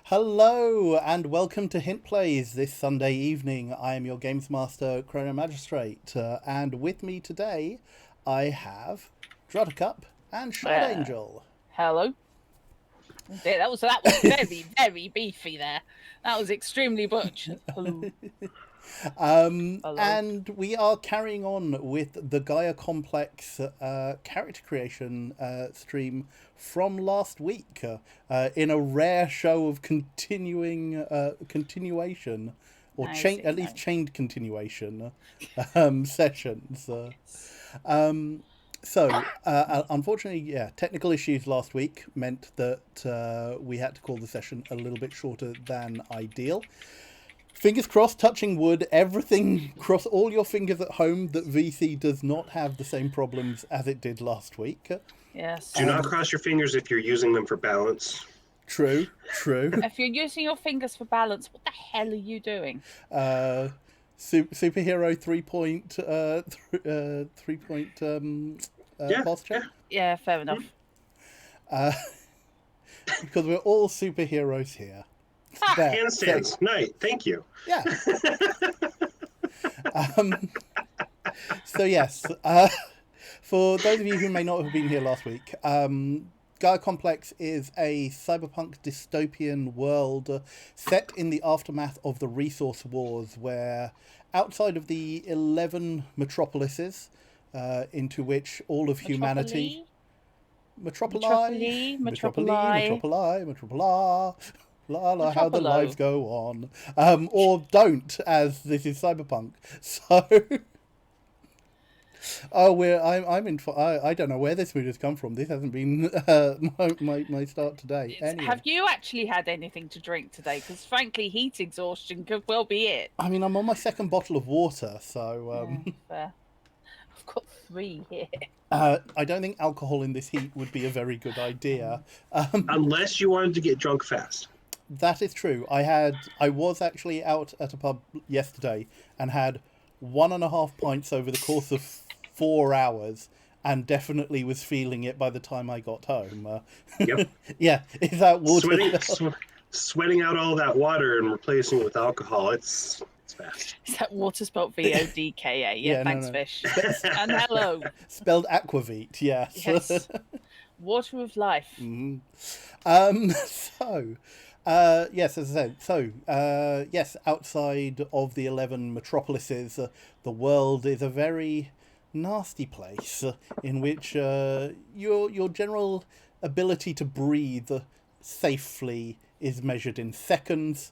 Hello and welcome to Hint Plays this Sunday evening. I am your Games Master, Chrono Magistrate, and with me today I have Druddercup and Shard Angel. Hello. That was very, very beefy there. That was extremely butch. Hello. Hello. And we are carrying on with the Gaia Complex character creation stream from last week in a rare show of continuation, or at least chained continuation sessions. So, unfortunately, technical issues last week meant that we had to call the session a little bit shorter than ideal. Fingers crossed, touching wood, everything, cross all your fingers at home that VC does not have the same problems as it did last week. Yes. Do not cross your fingers if you're using them for balance. True. If you're using your fingers for balance, what the hell are you doing? Superhero 3 point posture? Yeah, fair enough. Because we're all superheroes here. Handstands. Night. Thank you. Yeah. So yes, for those of you who may not have been here last week, Gaia Complex is a cyberpunk dystopian world set in the aftermath of the resource wars, where outside of the 11 metropolises into which all of humanity... Metropoli. La, how the lives go on. Or don't, as this is cyberpunk. So... I don't know where this mood has come from. This hasn't been my start today. Anyway. Have you actually had anything to drink today? Because frankly, heat exhaustion could well be it. I mean, I'm on my second bottle of water, so... Fair. I've got 3 here. I don't think alcohol in this heat would be a very good idea. Unless you wanted to get drunk fast. That is true. I was actually out at a pub yesterday and had 1.5 pints over the course of 4 hours, and definitely was feeling it by the time I got home. Yep. Yeah, is that water? Sweating out all that water and replacing it with alcohol. It's fast. Is that water spelled VODKA? Yeah, thanks, no. Fish. And hello. Spelled aquavit, yes. Yes. Water of life. Mm-hmm. Yes, as I said, yes, outside of the 11 metropolises, the world is a very nasty place in which your general ability to breathe safely is measured in seconds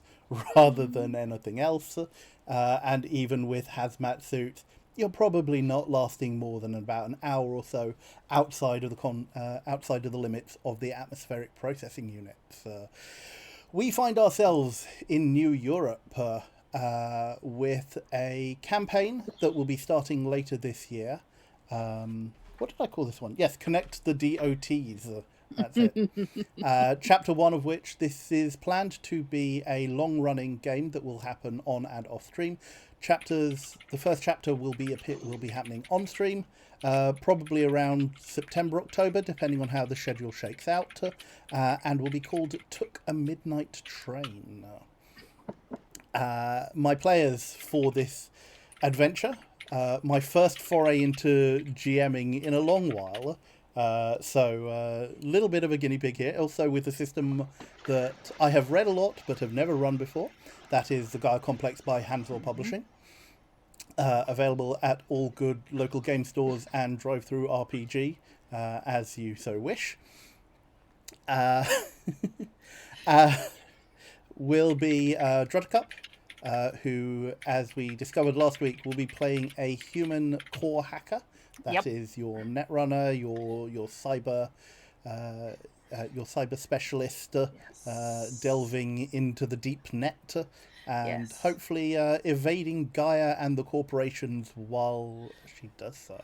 rather than anything else, and even with hazmat suits, you're probably not lasting more than about an hour or so outside of the limits of the atmospheric processing units. We find ourselves in New Europe with a campaign that will be starting later this year. What did I call this one? Yes, Connect the DOTs. That's it. Chapter 1 of which, this is planned to be a long-running game that will happen on and off stream. The first chapter will be happening on stream, probably around September, October, depending on how the schedule shakes out, and will be called Took a Midnight Train. My players for this adventure, my first foray into GMing in a long while, so a little bit of a guinea pig here, also with a system that I have read a lot but have never run before. That is the Gaia Complex by Hansel Publishing. Available at all good local game stores and drive-through RPG, as you so wish. Will be Druddercup, who, as we discovered last week, will be playing a human core hacker. That is your netrunner, your cyber specialist, delving into the deep net, and hopefully evading Gaia and the corporations while she does so.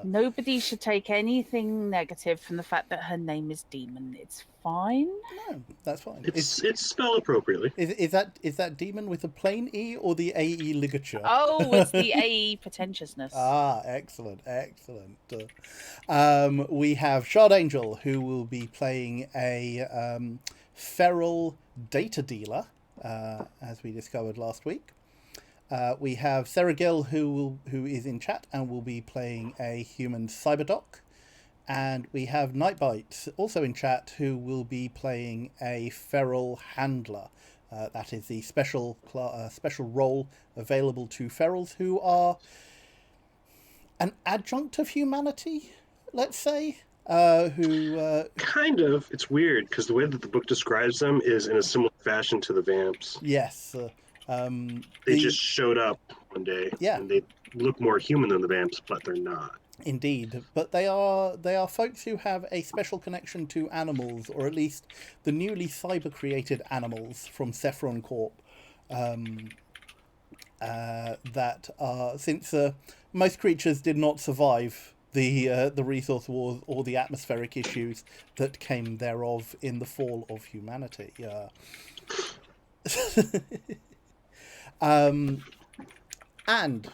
Nobody should take anything negative from the fact that her name is Demon. It's fine. No, that's fine. It's spelled appropriately. Is that Demon with a plain E or the AE ligature? Oh, it's the AE pretentiousness. Excellent. We have Shard Angel, who will be playing a feral data dealer, as we discovered last week. We have Sarah Gill, who is in chat and will be playing a human cyberdoc. And we have Nightbite, also in chat, who will be playing a feral handler. That is the special role available to ferals who are an adjunct of humanity, let's say. Kind of. It's weird because the way that the book describes them is in a similar fashion to the vamps. Yes. They just showed up one day, Yeah. and they look more human than the vamps, but they're not. Indeed, but they are folks who have a special connection to animals, or at least the newly cyber-created animals from Saffron Corp. That are, since most creatures did not survive the resource wars or the atmospheric issues that came thereof in the fall of humanity. And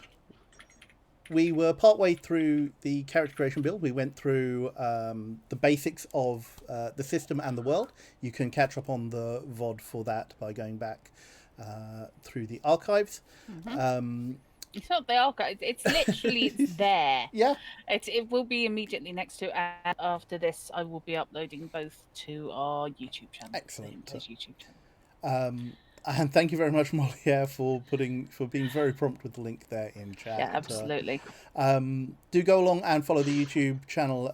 we were partway through the character creation build. We went through the basics of the system and the world. You can catch up on the VOD for that by going back through the archives. It's not the archive. It's literally it's there. Yeah. It will be immediately next to. And after this, I will be uploading both to our YouTube channel. Excellent. YouTube channel. And thank you very much, Molly, for being very prompt with the link there in chat. Yeah, absolutely. Do go along and follow the YouTube channel,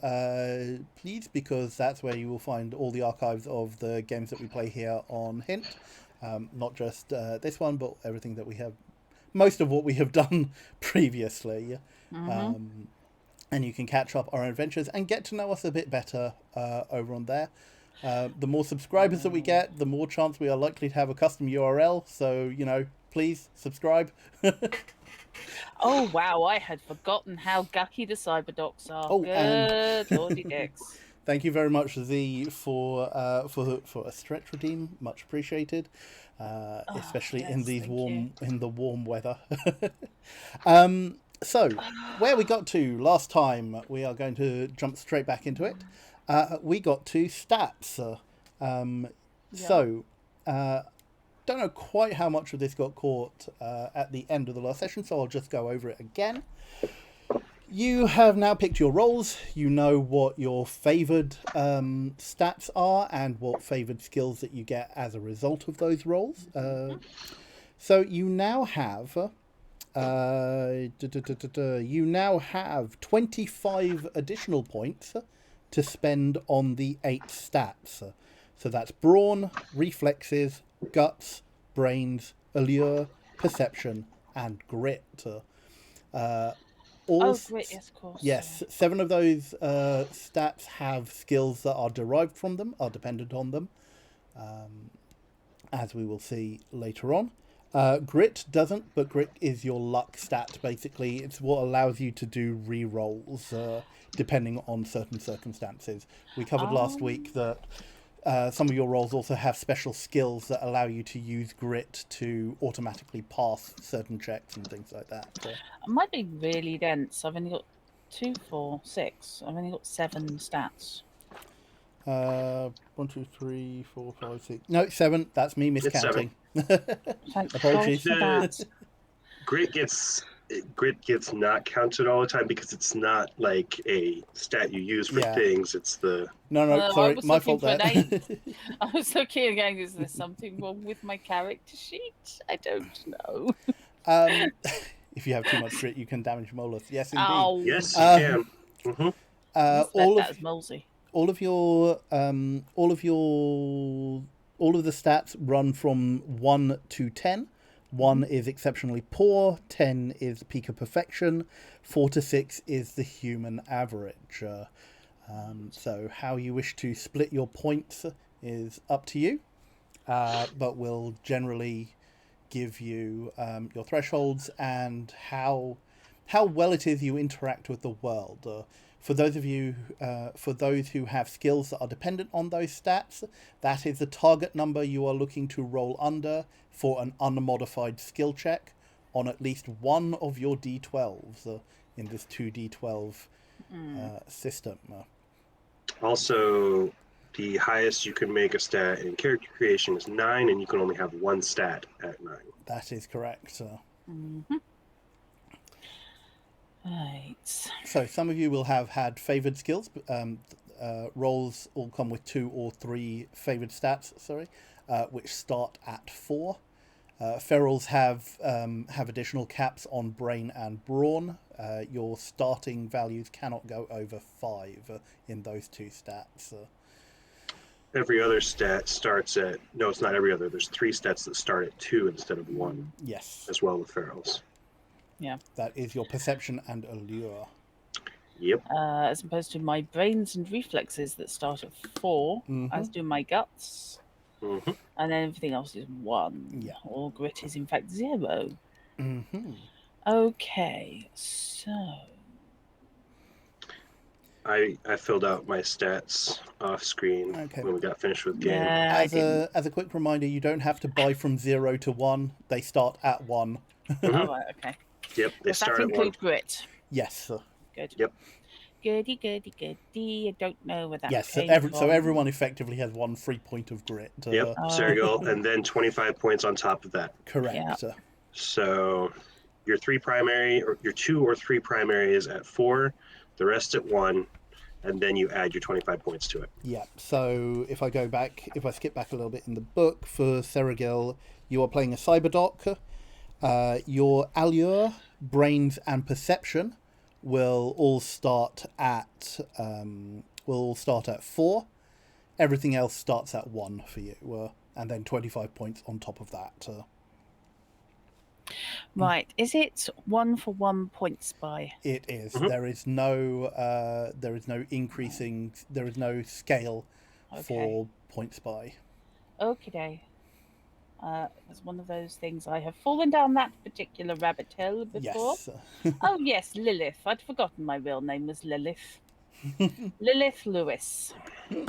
please, because that's where you will find all the archives of the games that we play here on Hint. Not just this one, but everything that we have, most of what we have done previously. And you can catch up our adventures and get to know us a bit better over on there. The more subscribers that we get, the more chance we are likely to have a custom URL. So, please subscribe. Oh, wow. I had forgotten how gucky the cyberdocs are. Oh, good lordy dicks. Thank you very much, Z, for a stretch redeem. Much appreciated, especially yes, in these thank the warm weather. So, where we got to last time, we are going to jump straight back into it. We got to stats. So, don't know quite how much of this got caught at the end of the last session, so I'll just go over it again. You have now picked your roles. You know what your favoured stats are and what favoured skills that you get as a result of those roles. So you now have 25 additional points to spend on the 8 stats. So that's brawn, reflexes, guts, brains, allure, perception, and grit. Grit, yes, of course. Yes, 7 of those stats have skills that are derived from them, are dependent on them, as we will see later on. Grit doesn't, but grit is your luck stat, basically. It's what allows you to do re-rolls, depending on certain circumstances. We covered last week that some of your rolls also have special skills that allow you to use grit to automatically pass certain checks and things like that. I might be really dense. I've only got 2, 4, 6. I've only got 7 stats. 1, 2, 3, 4, 5, 6. No, 7. That's me miscounting. Apologies. Grit gets not counted all the time because it's not like a stat you use for things. It's the sorry, my fault there. I was looking again. Is there something wrong with my character sheet? I don't know. If you have too much grit, you can damage molars. Yes, indeed. Oh. Yes, you can. All of the stats run from 1 to 10. 1 is exceptionally poor, 10 is peak of perfection, 4 to 6 is the human average. So how you wish to split your points is up to you, but we'll generally give you your thresholds and how well it is you interact with the world. For those who have skills that are dependent on those stats, that is the target number you are looking to roll under for an unmodified skill check on at least one of your D12s in this 2D12 system. Also, The highest you can make a stat in character creation is 9, and you can only have one stat at 9. That is correct. Right. So some of you will have had favoured skills. Rolls all come with 2 or 3 favoured stats. Sorry, which start at 4. Ferals have additional caps on brain and brawn. Your starting values cannot go over 5 in those 2 stats. Every other stat starts at... No, it's not every other. There's 3 stats that start at 2 instead of 1. Yes. As well with ferals. Yeah. That is your perception and allure. Yep. As opposed to my brains and reflexes that start at 4, as do my guts. Mm-hmm. And then everything else is 1. Yeah. All grit is in fact 0. Mm-hmm. Okay, so... I filled out my stats off screen when we got finished with game. Yeah, As a quick reminder, you don't have to buy from 0 to 1. They start at 1. Oh, right, okay. Yep, they Does start that at 1. include grit? Yes. Good. Yep. Goody. I don't know where that Yes. came from. So everyone effectively has 1 free point of grit. Yep. Serial, and then 25 points on top of that. Correct. Yeah. So your 3 primary, or your 2 or 3 primary is at 4, the rest at 1, and then you add your 25 points to it. Yeah. So if I skip back a little bit in the book for Serigil, you are playing a cyberdoc. Your allure, brains, and perception will all start at 4. Everything else starts at 1 for you, and then 25 points on top of that. Right. Is it 1 for 1 points by? It is. Mm-hmm. There is no increasing. There is no scale for points by. Okay. It's one of those things. I have fallen down that particular rabbit hole before. Yes. Oh yes, Lilith. I'd forgotten my real name was Lilith. Lilith Lewis. You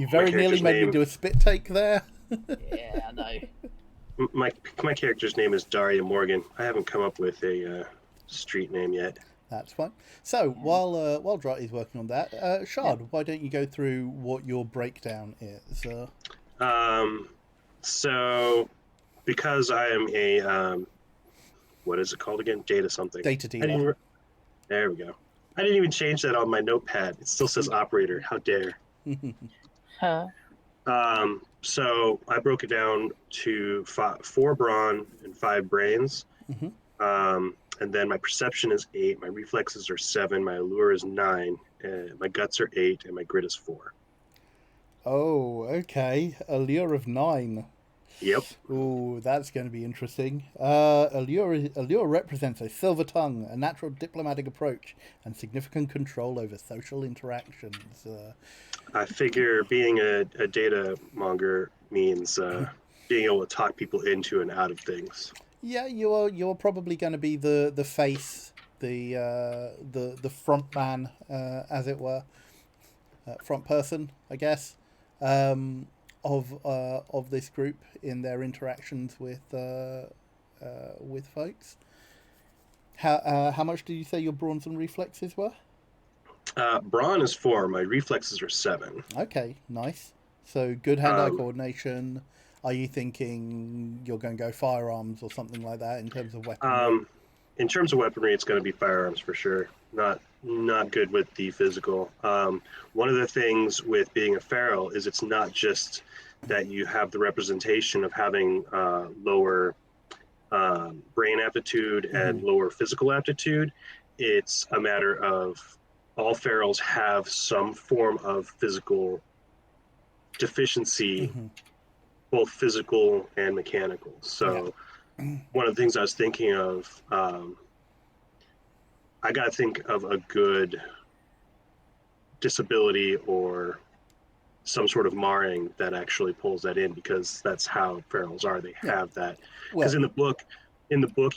very nearly made me do a spit take there. Yeah, I know. My character's name is Daria Morgan. I haven't come up with a street name yet. That's fine. So while Drat is working on that, Shard, why don't you go through what your breakdown is? So because I am a what is it called again? Data something. Data dealer. There we go. I didn't even change that on my notepad. It still says operator. How dare? Huh. So I broke it down to 4 brawn and 5 brains. Mm-hmm. And then my perception is 8, my reflexes are 7, my allure is 9, my guts are 8, and my grit is 4. Oh, okay. Allure of 9. Yep. Ooh, that's going to be interesting. Allure represents a silver tongue, a natural diplomatic approach, and significant control over social interactions. I figure being a data monger means being able to talk people into and out of things. Yeah, you're probably going to be the face, the front man, as it were, front person, I guess, of this group in their interactions with folks. How much did you say your brawns and reflexes were? Brawn is 4. My reflexes are 7. Okay, nice. So good hand-eye coordination. Are you thinking you're going to go firearms or something like that in terms of weaponry? In terms of weaponry, it's going to be firearms for sure. Not good with the physical. One of the things with being a feral is it's not just that you have the representation of having lower brain aptitude and lower physical aptitude. It's a matter of all ferals have some form of physical deficiency, both physical and mechanical. So one of the things I was thinking of, I got to think of a good disability or some sort of marring that actually pulls that in, because that's how ferals are. They have that. Because in the book,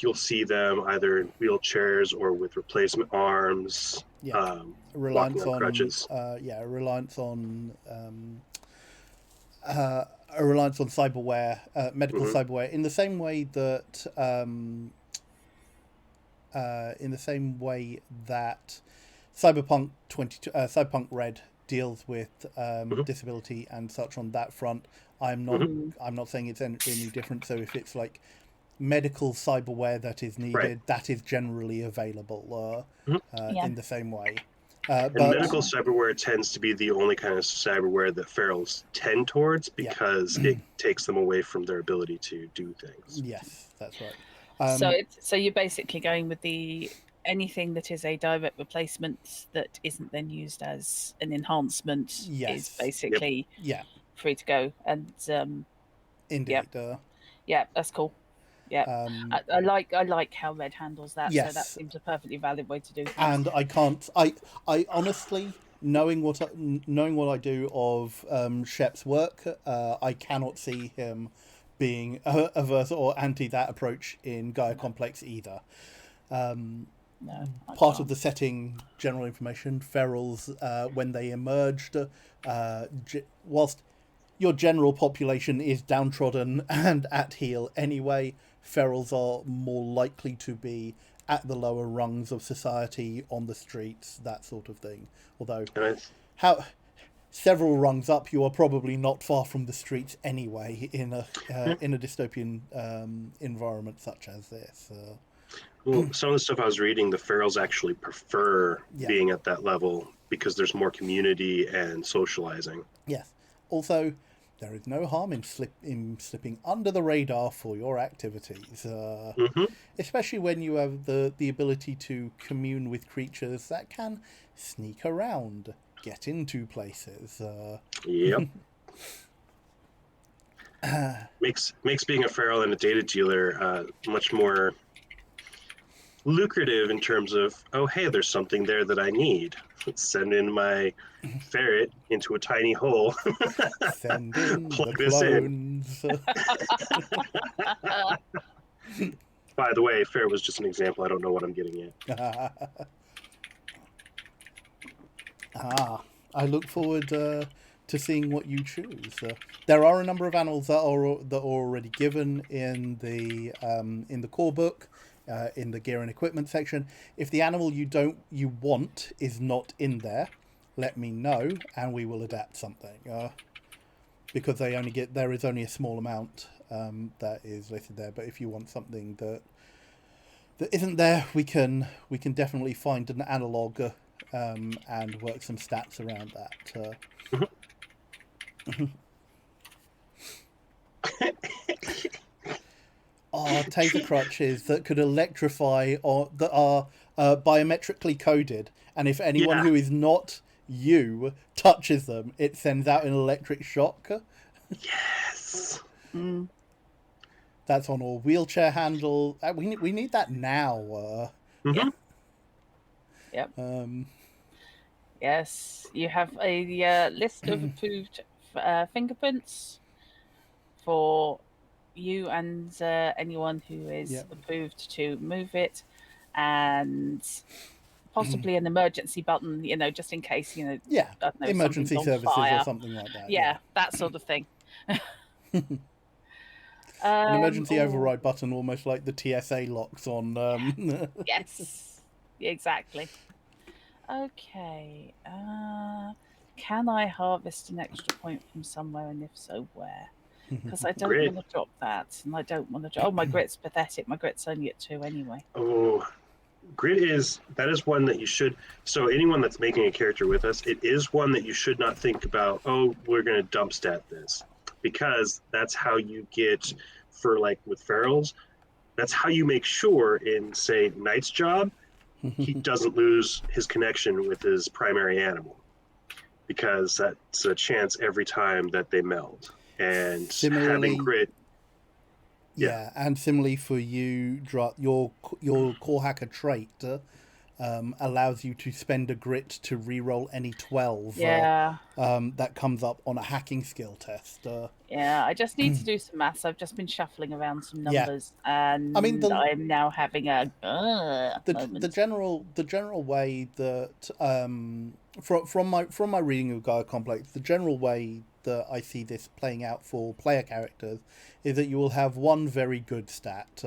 you'll see them either in wheelchairs or with replacement arms. Reliance on crutches. A reliance on cyberware, medical cyberware, in the same way that Cyberpunk Red deals with Mhm. disability and such on that front. I'm not Mhm. I'm not saying it's any different. So if it's like medical cyberware that is Right. needed, that is generally available Mhm. Yeah. in the same way. And But medical cyberware tends to be the only kind of cyberware that ferals tend towards yeah, because it takes them away from their ability to do things. yes, that's right. So you're basically going with the anything that is a direct replacement that isn't then used as an enhancement is Yes, Yep. basically yeah, free to go. And yeah, indeed. yeah, that's cool. Yeah, Um, I like how Red handles that. So that yes, seems a perfectly valid way to do things. and I can't. I honestly, knowing what I do of Shep's work, I cannot see him being averse or anti that approach in Gaia Complex either. No, I Part of can't. the setting, general information, ferals, when they emerged, whilst your general population is downtrodden and at heel anyway, ferals are more likely to be at the lower rungs of society, on the streets, that sort of thing. Although, And I, how several rungs up, you are probably not far from the streets anyway in a dystopian environment such as this. well, some of the stuff I was reading, the ferals actually prefer Yeah. being at that level because there's more community and socializing. Yes. Also, there is no harm in slipping under the radar for your activities, Hmm. especially when you have the ability to commune with creatures that can sneak around, get into places. Yep. Makes being a feral and a data dealer much more lucrative in terms of, oh, hey, there's something there that I need. Send in my ferret into a tiny hole, Send in the plug this in. clones. By the way, ferret was just an example. I don't know what I'm getting at. I look forward to seeing what you choose. There are a number of animals that are already given in the core book, in the gear and equipment section. If the animal you want is not in there, let me know and we will adapt something. Because there is only a small amount that is listed there. But if you want something that isn't there, we can definitely find an analog and work some stats around that. Are taser crutches that could electrify or that are biometrically coded, and if anyone Yeah. who is not you touches them, it sends out an electric shock. Yes. Mm. That's on all wheelchair handle. We need that now. Yeah. Hmm. Yep. Um, Yes. You have a list of approved fingerprints for you and anyone who is Yep. approved to move it, and possibly an emergency button, just in case, yeah, I don't know, something's emergency on services or fire. something like that. Yeah, that sort of thing. An emergency Oh, override button, almost like the TSA locks on. yes, exactly. Okay. Can I harvest an extra point from somewhere, and if so, where? Because I don't Grit. want to drop that, and I don't want to. Oh, my grit's pathetic. My grit's only at 2 anyway. Oh, grit is one that you should. So anyone that's making a character with us, it is one that you should not think about. Oh, we're going to dump stat this, because that's how you get, for like with ferals, that's how you make sure in say Knight's job he doesn't lose his connection with his primary animal, because that's a chance every time that they meld. And having Similarly, grit, yeah, yeah, and similarly for you, your core hacker trait allows you to spend a grit to re-roll any 12 Yeah, that comes up on a hacking skill test. yeah. I just need to do some maths. I've just been shuffling around some Yeah, numbers, I mean and I'm now having a the moment. general way that from my reading of Gaia Complex, the general way that I see this playing out for player characters is that you will have one very good stat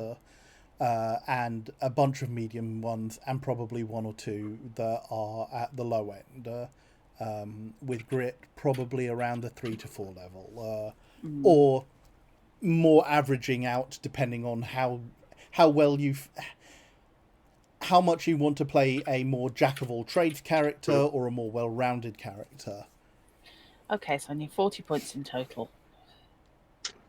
and a bunch of medium ones, and probably one or two that are at the low end. with grit probably around the 3 to 4 level, or more averaging out depending on how well how much you want to play a more jack of all trades character or a more well-rounded character. Okay, so I need 40 points in total.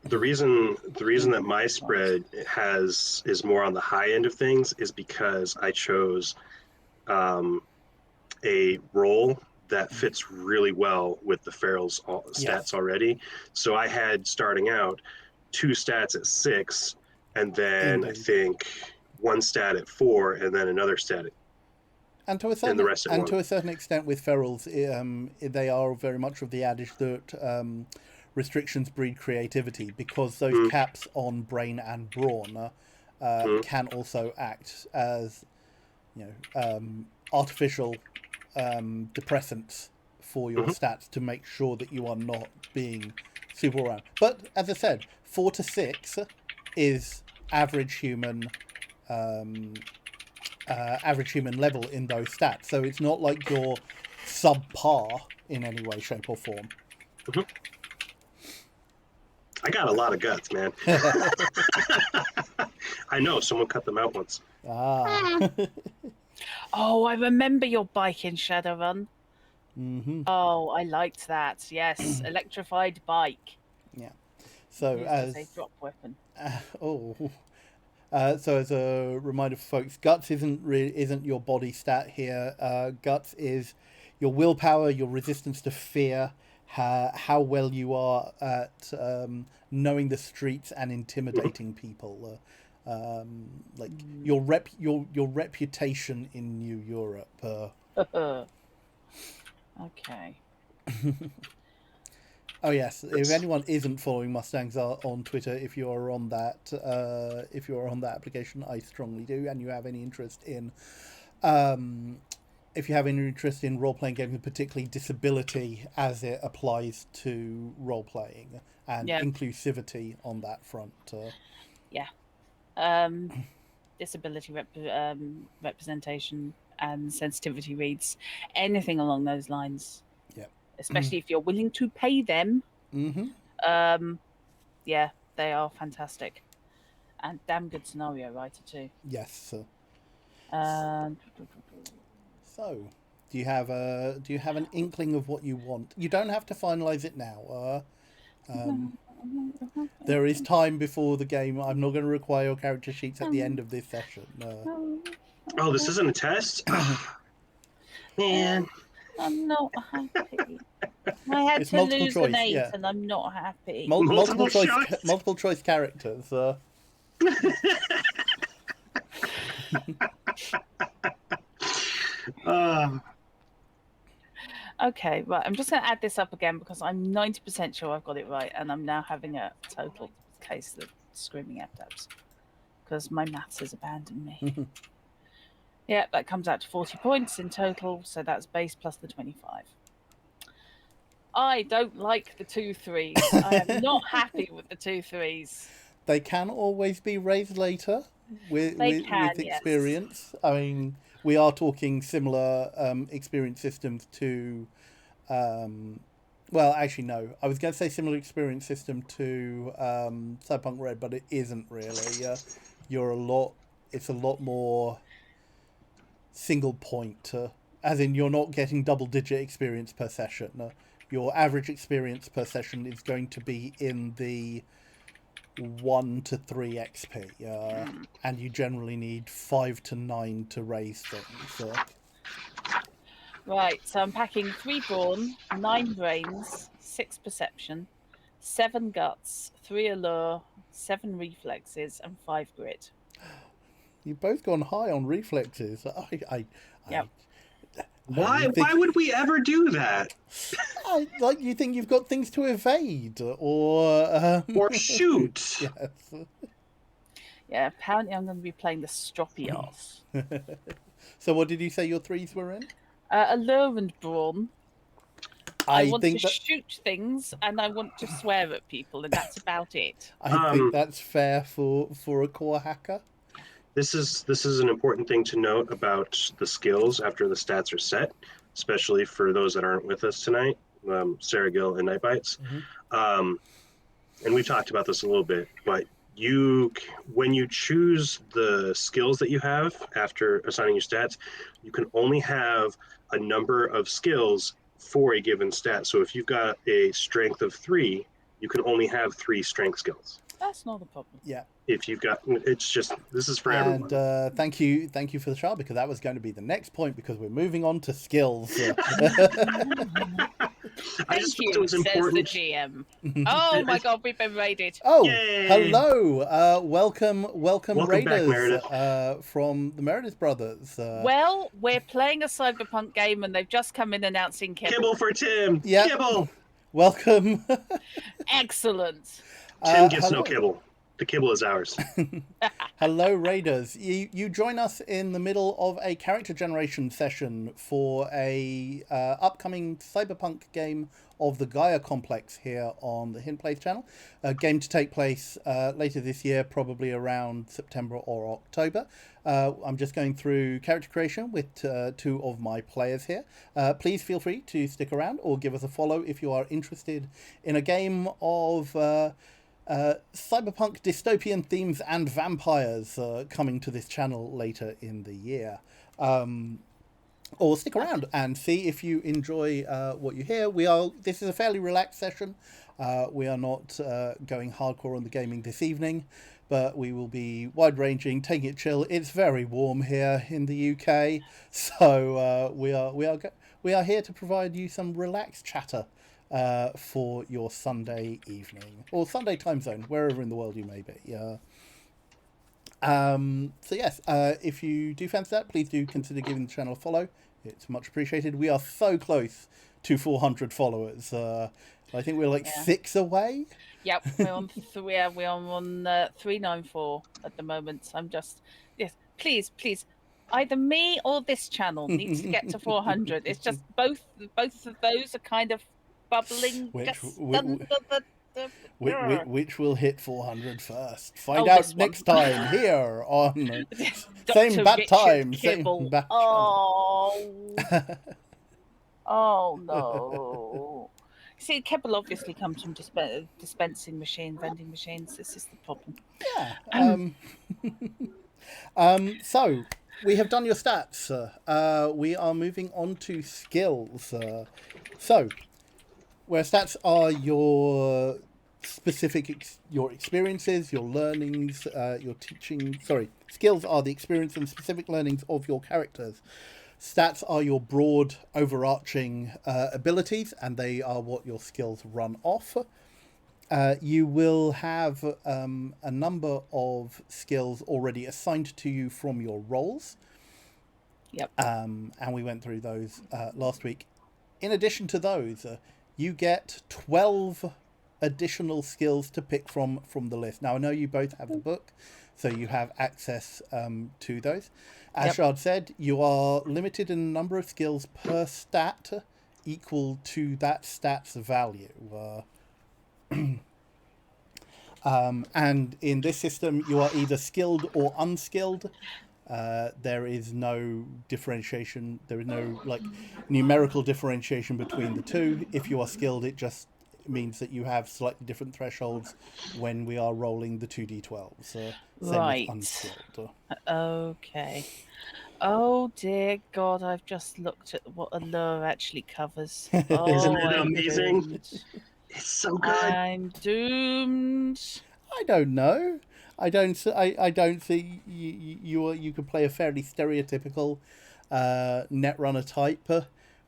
The reason that my spread is more on the high end of things is because I chose a role that fits really well with the Feral's stats already. So I had starting out 2 stats at 6, and then I think 1 stat at 4, and then another stat and to a certain extent with Ferals, they are very much of the adage that restrictions breed creativity, because those caps on brain and brawn can also act as artificial depressants for your stats to make sure that you are not being super around. But as I said, 4 to 6 is average human level in those stats, so it's not like you're subpar in any way, shape, or form. I got a lot of guts, man. I know, someone cut them out once. Oh, I remember your bike in Shadowrun. Oh, I liked that. Yes, electrified bike. Yeah. So as a drop weapon. So as a reminder for folks, guts isn't your body stat here. Guts is your willpower, your resistance to fear, how well you are at knowing the streets and intimidating people. Like your reputation in New Europe. Okay. Oh yes, if anyone isn't following Mustangs on Twitter, if you are on that application, I strongly do, and you have any interest in role-playing games, particularly disability as it applies to role-playing and inclusivity on that front. Disability representation and sensitivity reads, anything along those lines. Yeah. Especially if you're willing to pay them. Yeah, they are fantastic. And damn good scenario writer too. Yes. So, do you have an inkling of what you want? You don't have to finalize it now. There is time before the game. I'm not going to require your character sheets at the end of this session. Oh, this isn't a test? Man. I'm not happy. I had It's to lose an 8 and I'm not happy. Multiple choice characters. Okay, right. I'm just going to add this up again because I'm 90% sure I've got it right, and I'm now having a total case of screaming F-dubs because my maths has abandoned me. Yeah, that comes out to 40 points in total, so that's base plus the 25. I don't like the 2 3s. I am not happy with the 2 3s. They can always be raised later with experience. Yes. I mean, we are talking similar experience systems to... well, actually, no. I was going to say similar experience system to Cyberpunk Red, but it isn't really. It's a lot more single point, as in you're not getting double-digit experience per session. Your average experience per session is going to be in the 1 to 3 XP, and you generally need 5 to 9 to raise things. Right, so I'm packing 3 brawn, 9 brains, 6 perception, 7 guts, 3 allure, 7 reflexes, and 5 grit. You've both gone high on reflexes. Why would we ever do that? You think you've got things to evade or shoot. Yes. Yeah, apparently I'm going to be playing the stroppy ass. So what did you say your 3s were in? Allure and brawn. I want to shoot things and I want to swear at people, and that's about it. I think that's fair for a core hacker. This is an important thing to note about the skills after the stats are set. especially for those that aren't with us tonight, Sarah Gill and Night Bites. And we've talked about this a little bit, but when you choose the skills that you have after assigning your stats, you can only have a number of skills for a given stat. So if you've got a strength of 3, you can only have 3 strength skills. That's not a problem. Yeah. If you've got, it's just, this is for everyone. And thank you for the shout, because that was going to be the next point, because we're moving on to skills. Thank you, says the GM. Oh my God, we've been raided. Oh, Yay! hello. Welcome Raiders back, from the Meredith brothers. Well, we're playing a cyberpunk game, and they've just come in announcing Kibble. Kibble for Tim. Yep. Kibble. Welcome. Excellent. Tim gets hello. no kibble. The kibble is ours. Hello, Raiders. You join us in the middle of a character generation session for a upcoming cyberpunk game of the Gaia complex here on the Hint Place channel. A game to take place later this year, probably around September or October. I'm just going through character creation with 2 of my players here. Please feel free to stick around or give us a follow if you are interested in a game of cyberpunk dystopian themes and vampires coming to this channel later in the year. Or stick around and see if you enjoy what you hear. This is a fairly relaxed session. We are not going hardcore on the gaming this evening, but we will be wide-ranging, taking it chill. It's very warm here in the UK, so we are here to provide you some relaxed chatter for your Sunday evening, or Sunday time zone, wherever in the world you may be. So yes, if you do fancy that, please do consider giving the channel a follow. It's much appreciated. We are so close to 400 followers. I think we're like 6 away. Yep, we're on 394 at the moment. I'm just, yes, please, either me or this channel needs to get to 400. It's just both of those are kind of bubbling. Which will hit 400 first. Find out next time here on same bat time, same bat channel. Oh no. See, Kibble obviously comes from dispensing machine, vending machines. This is the problem. Yeah. So we have done your stats. We are moving on to skills. So where stats are your specific, your experiences, your learnings, your teaching. Sorry, skills are the experience and specific learnings of your characters. Stats are your broad, overarching abilities, and they are what your skills run off. You will have a number of skills already assigned to you from your roles. Yep. And we went through those last week. In addition to those, you get 12 additional skills to pick from the list. Now, I know you both have the book, so you have access to those. As Shard said, you are limited in the number of skills per stat equal to that stat's value. And in this system, you are either skilled or unskilled. There is no differentiation. There is no numerical differentiation between the two. If you are skilled, it just means that you have slightly different thresholds when we are rolling the 2d12s. Same right. with unskilled. Okay. Oh dear God! I've just looked at what Allure actually covers. Oh, Isn't it amazing? Doomed. It's so good. I'm doomed. I don't know. I don't see you could play a fairly stereotypical Netrunner type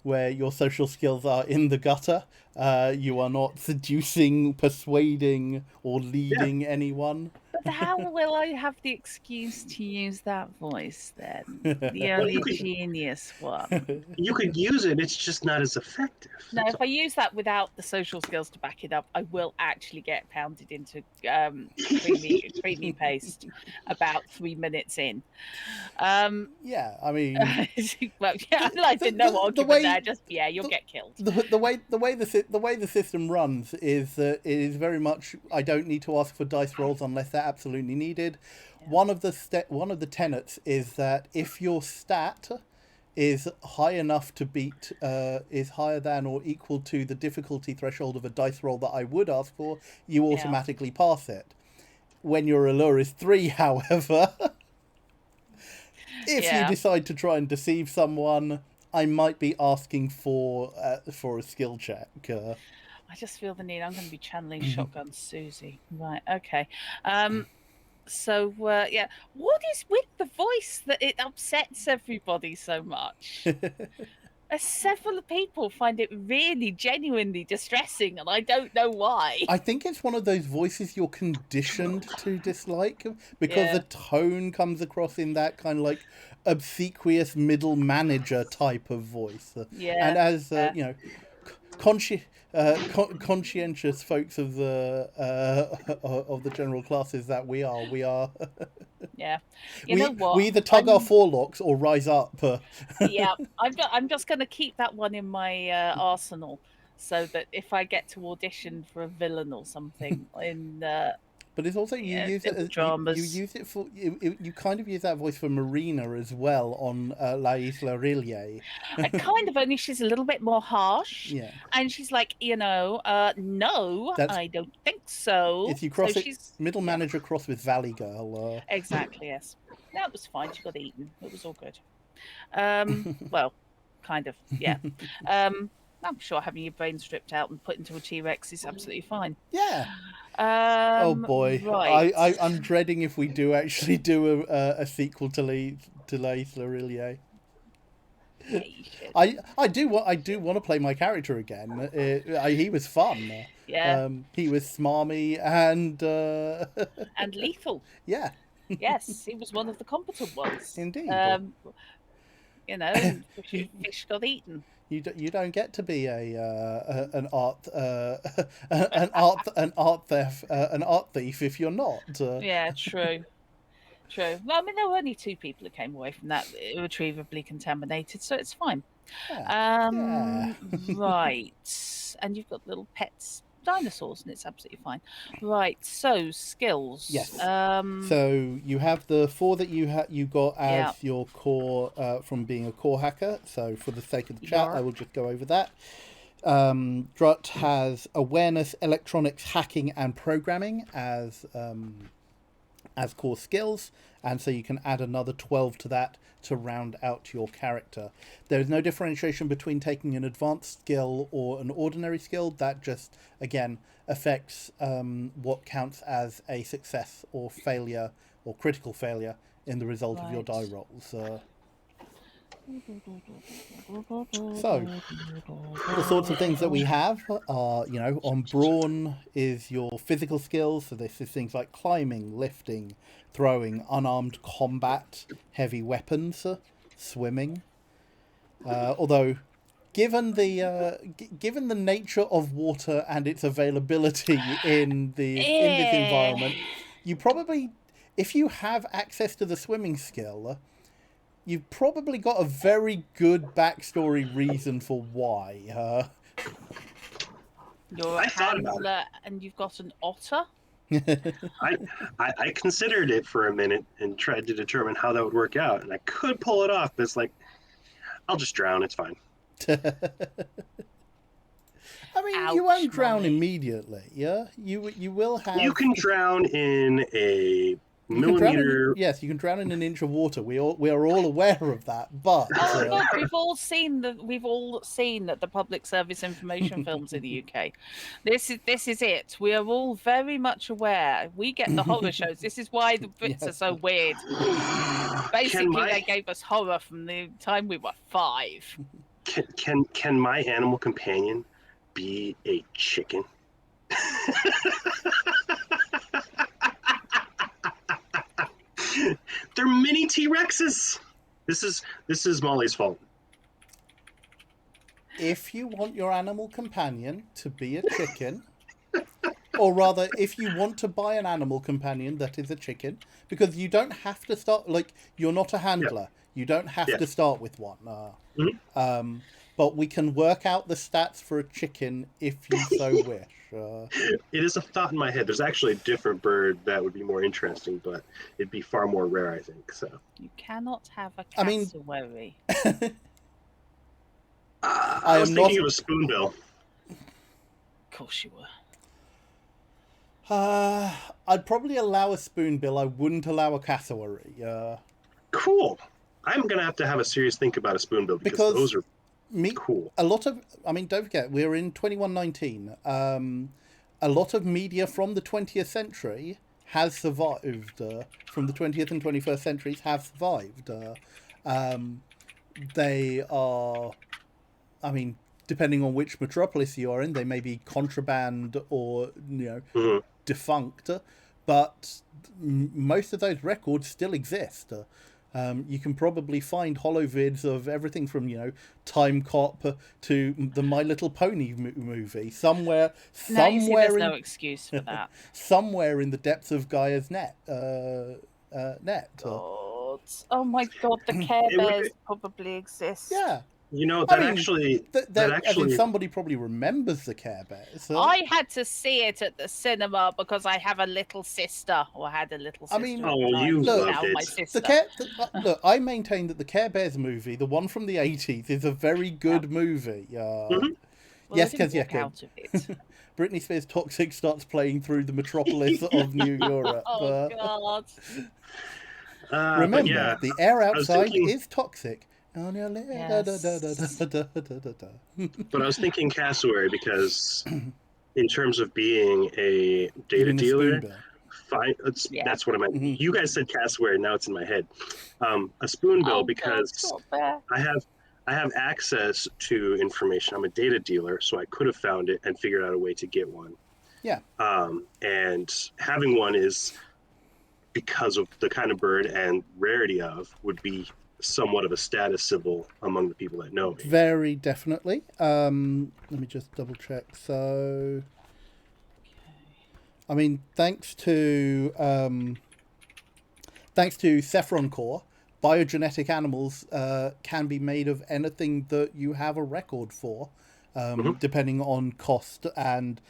where your social skills are in the gutter. You are not seducing, persuading, or leading anyone. But how will I have the excuse to use that voice then? The only genius one. You could use it, it's just not as effective. No, if I use that without the social skills to back it up, I will actually get pounded into creamy paste about 3 minutes in. Yeah, I mean, well, yeah, I didn't know what argument there. Just you'll get killed. The way the system runs is that it is very much, I don't need to ask for dice rolls unless they're absolutely needed. Yeah. One of the tenets is that if your stat is high enough to beat, is higher than or equal to the difficulty threshold of a dice roll that I would ask for, you automatically pass it. When your allure is 3, however, if you decide to try and deceive someone, I might be asking for a skill check. I just feel the need. I'm going to be channeling Shotgun Susie. Right. Okay. So yeah, what is with the voice that it upsets everybody so much? Several people find it really genuinely distressing, and I don't know why. I think it's one of those voices you're conditioned to dislike, because the tone comes across in that kind of like obsequious middle manager type of voice. And as you know, conscientious folks of the general classes that we are. Yeah, you know what? We either tug our forelocks or rise up. Yeah, I'm just going to keep that one in my arsenal, so that if I get to audition for a villain or something in but it's also you use it as dramas. you use it for you kind of use that voice for Marina as well on La Isla Rillier. I kind of, only she's a little bit more harsh. Yeah. And she's like, no, I don't think so. If you cross so it, middle manager cross with Valley Girl. Exactly, yes. That was fine. She got eaten. It was all good. Well, kind of, yeah. I'm sure having your brain stripped out and put into a T-Rex is absolutely fine. Yeah. Oh boy, right. I'm dreading if we do actually do a sequel to La Isla Rillier. Yeah, you should. I do want to play my character again. He was fun. Yeah. He was smarmy and and lethal. Yeah. Yes, he was one of the competent ones. Indeed. You know, and fish got eaten. You don't get to be an art thief if you're not. Yeah, true. True. Well, I mean, there were only 2 people who came away from that irretrievably contaminated, so it's fine. Yeah. Right. And you've got little pets, dinosaurs, and it's absolutely fine. Right. So skills. Yes. So you have the 4 that you got as your core from being a core hacker. So for the sake of the chat, I will just go over that. Drut has awareness, electronics, hacking, and programming as core skills, and so you can add another 12 to that to round out your character. There is no differentiation between taking an advanced skill or an ordinary skill. That just, again, affects what counts as a success or failure or critical failure in the result of your die rolls. So, the sorts of things that we have are, on Brawn is your physical skills. So this is things like climbing, lifting, throwing, unarmed combat, heavy weapons, swimming. Although, given the nature of water and its availability in this environment, you probably, if you have access to the swimming skill, you've probably got a very good backstory reason for why. You're a handler and you've got an otter? I considered it for a minute and tried to determine how that would work out, and I could pull it off, but it's like, I'll just drown, it's fine. I mean, Ouch, you won't drown immediately, yeah? You will have... You can drown in a millimeter... Yes, you can drown in an inch of water. We are all aware of that, but... Look, we've all seen the public service information films in the UK. This is it. We are all very much aware. We get the horror shows. This is why the Brits are so weird. Basically, they gave us horror from the time we were 5. Can my animal companion be a chicken? They're mini T-Rexes. This is Molly's fault. If you want your animal companion to be a chicken, or rather, if you want to buy an animal companion that is a chicken, because you don't have to start, like, you're not a handler. You don't have to start with one. but we can work out the stats for a chicken if you so wish. It is a thought in my head. There's actually a different bird that would be more interesting, but it'd be far more rare, I think. So You cannot have a I mean- cassowary. I was am thinking not- of a spoonbill. Of course you were. I'd probably allow a spoonbill. I wouldn't allow a cassowary. Cool. I'm gonna have to have a serious think about a spoonbill because those are cool. A lot of, I mean, don't forget, we're in 2119. A lot of media from the 20th century has survived. From the 20th and 21st centuries have survived. They are, I mean, depending on which metropolis you are in, they may be contraband or, defunct, but most of those records still exist. You can probably find holovids of everything from, Time Cop to the My Little Pony movie somewhere No, you see, there's in, no excuse for that. somewhere in the depths of Gaia's net. God. Oh my God, the Care Bears probably exist. Yeah. That actually, as in somebody probably remembers the Care Bears. I had to see it at the cinema because I have a little sister, or had a little sister. I mean, you loved it. My sister. Look, I maintain that the Care Bears movie, the one from the 80s, is a very good movie. Well, yes, I didn't because walk out of it. Britney Spears' Toxic starts playing through the metropolis of New Europe. Oh God! Remember, the air outside thinking... is toxic. Yes. But I was thinking cassowary because, in terms of being a data dealer, that's what I meant. You guys said cassowary, now it's in my head. A spoonbill because I have access to information. I'm a data dealer, so I could have found it and figured out a way to get one. Yeah. And having one is because of the kind of bird and rarity of would be somewhat of a status symbol among the people that know me. Very definitely. Let me just double check. So, I mean, thanks to Cephron Core, biogenetic animals can be made of anything that you have a record for, depending on cost and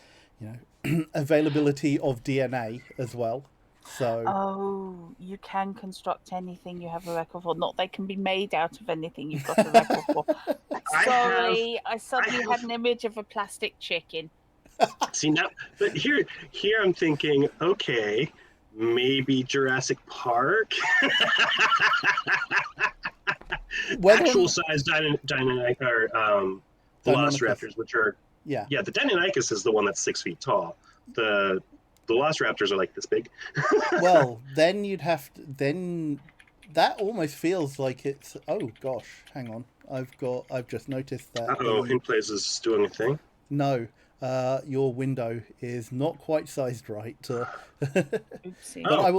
availability of DNA as well. So, you can construct anything you have a record for. Not they can be made out of anything you've got a record for. Sorry, I suddenly had an image of a plastic chicken. See now, but here I'm thinking, okay, maybe Jurassic Park. Actual size Velociraptors, which are the Deinonychus is the one that's 6 feet tall. The Velociraptors are like this big. Well, then you'd have to. Then that almost feels like it's. Oh gosh, hang on. I've just noticed that. InPlays is doing a thing. No, your window is not quite sized right. Oopsie. But I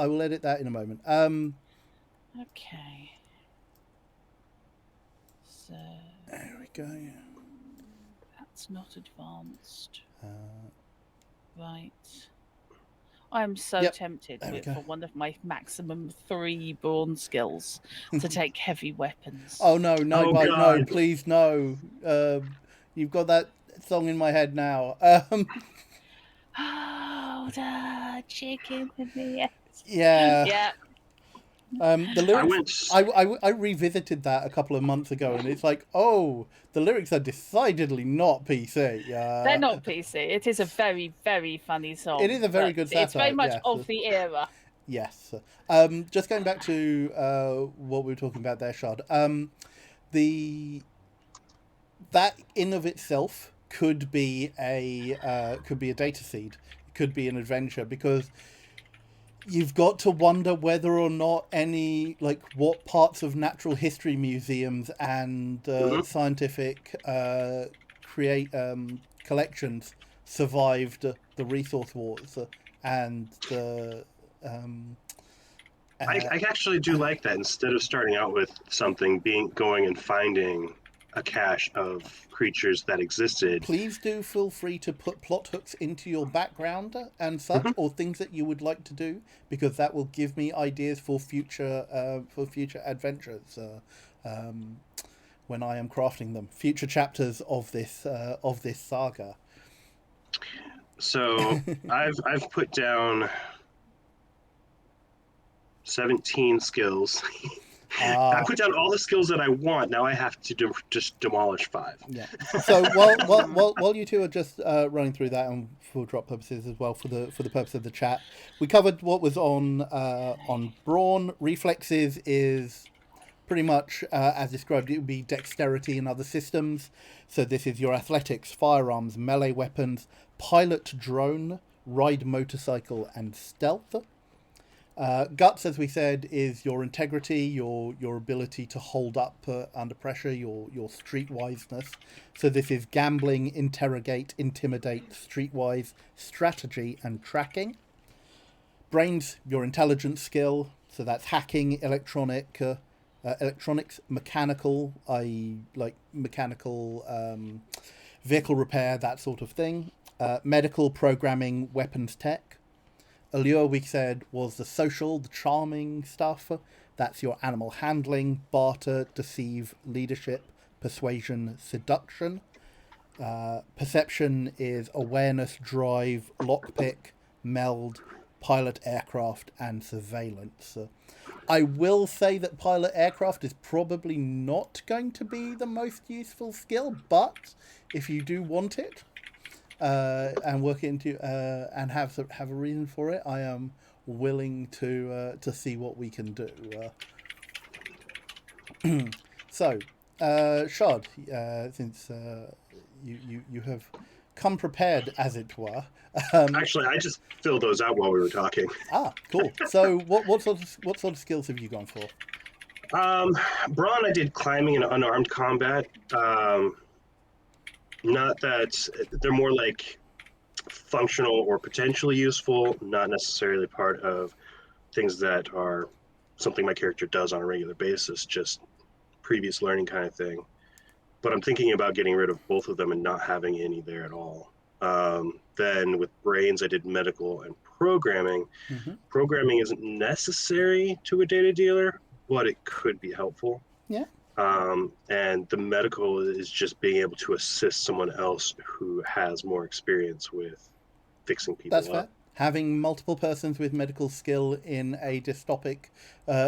will edit that in a moment. Okay. So there we go. That's not advanced. Right. I'm so tempted for one of my maximum 3 brawn skills to take heavy weapons. Oh no, no, please no. You've got that song in my head now. Oh, the chicken in the ass. Yeah. Yeah. The lyrics. I revisited that a couple of months ago, and it's like, oh, the lyrics are decidedly not PC. They're not PC. It is a very, very funny song. It is a very good satire. It's very much of the era. Yes. Just going back to what we were talking about there, Shard. That in of itself could be a data seed. It could be an adventure, because you've got to wonder whether or not what parts of natural history museums and scientific collections survived the resource wars and the. I actually do like that. Instead of starting out with something, going and finding a cache of creatures that existed. Please do feel free to put plot hooks into your background and such, or things that you would like to do, because that will give me ideas for future adventures. when I am crafting them. Future chapters of this saga. So I've put down 17 skills. I put down all the skills that I want. Now I have to just demolish 5. Yeah. So while you two are just running through that, and for drop purposes as well, for the purpose of the chat, we covered what was on brawn. Reflexes is pretty much as described. It would be dexterity and other systems. So this is your athletics, firearms, melee weapons, pilot drone, ride motorcycle, and stealth. Guts, as we said, is your integrity, your ability to hold up under pressure, your streetwiseness. So this is gambling, interrogate, intimidate, streetwise, strategy, and tracking. Brains, your intelligence skill. So that's hacking, electronics, mechanical, i.e. like mechanical vehicle repair, that sort of thing. Medical, programming, weapons tech. Allure, we said, was the social, the charming stuff. That's your animal handling, barter, deceive, leadership, persuasion, seduction. Perception is awareness, drive, lockpick, meld, pilot aircraft, and surveillance. I will say that pilot aircraft is probably not going to be the most useful skill, but if you do want it, and work into and have a reason for it, I am willing to see what we can do. So, Shard, since you have come prepared, as it were. Actually, I just filled those out while we were talking. Cool. So, what sort of skills have you gone for? Brawn, I did climbing and unarmed combat. Not that they're more like functional or potentially useful, not necessarily part of things that are something my character does on a regular basis, just previous learning kind of thing. But I'm thinking about getting rid of both of them and not having any there at all. Then with brains, I did medical and programming. Mm-hmm. Programming isn't necessary to a data dealer, but it could be helpful. Yeah. And the medical is just being able to assist someone else who has more experience with fixing people That's up. fair. Having multiple persons with medical skill in a dystopic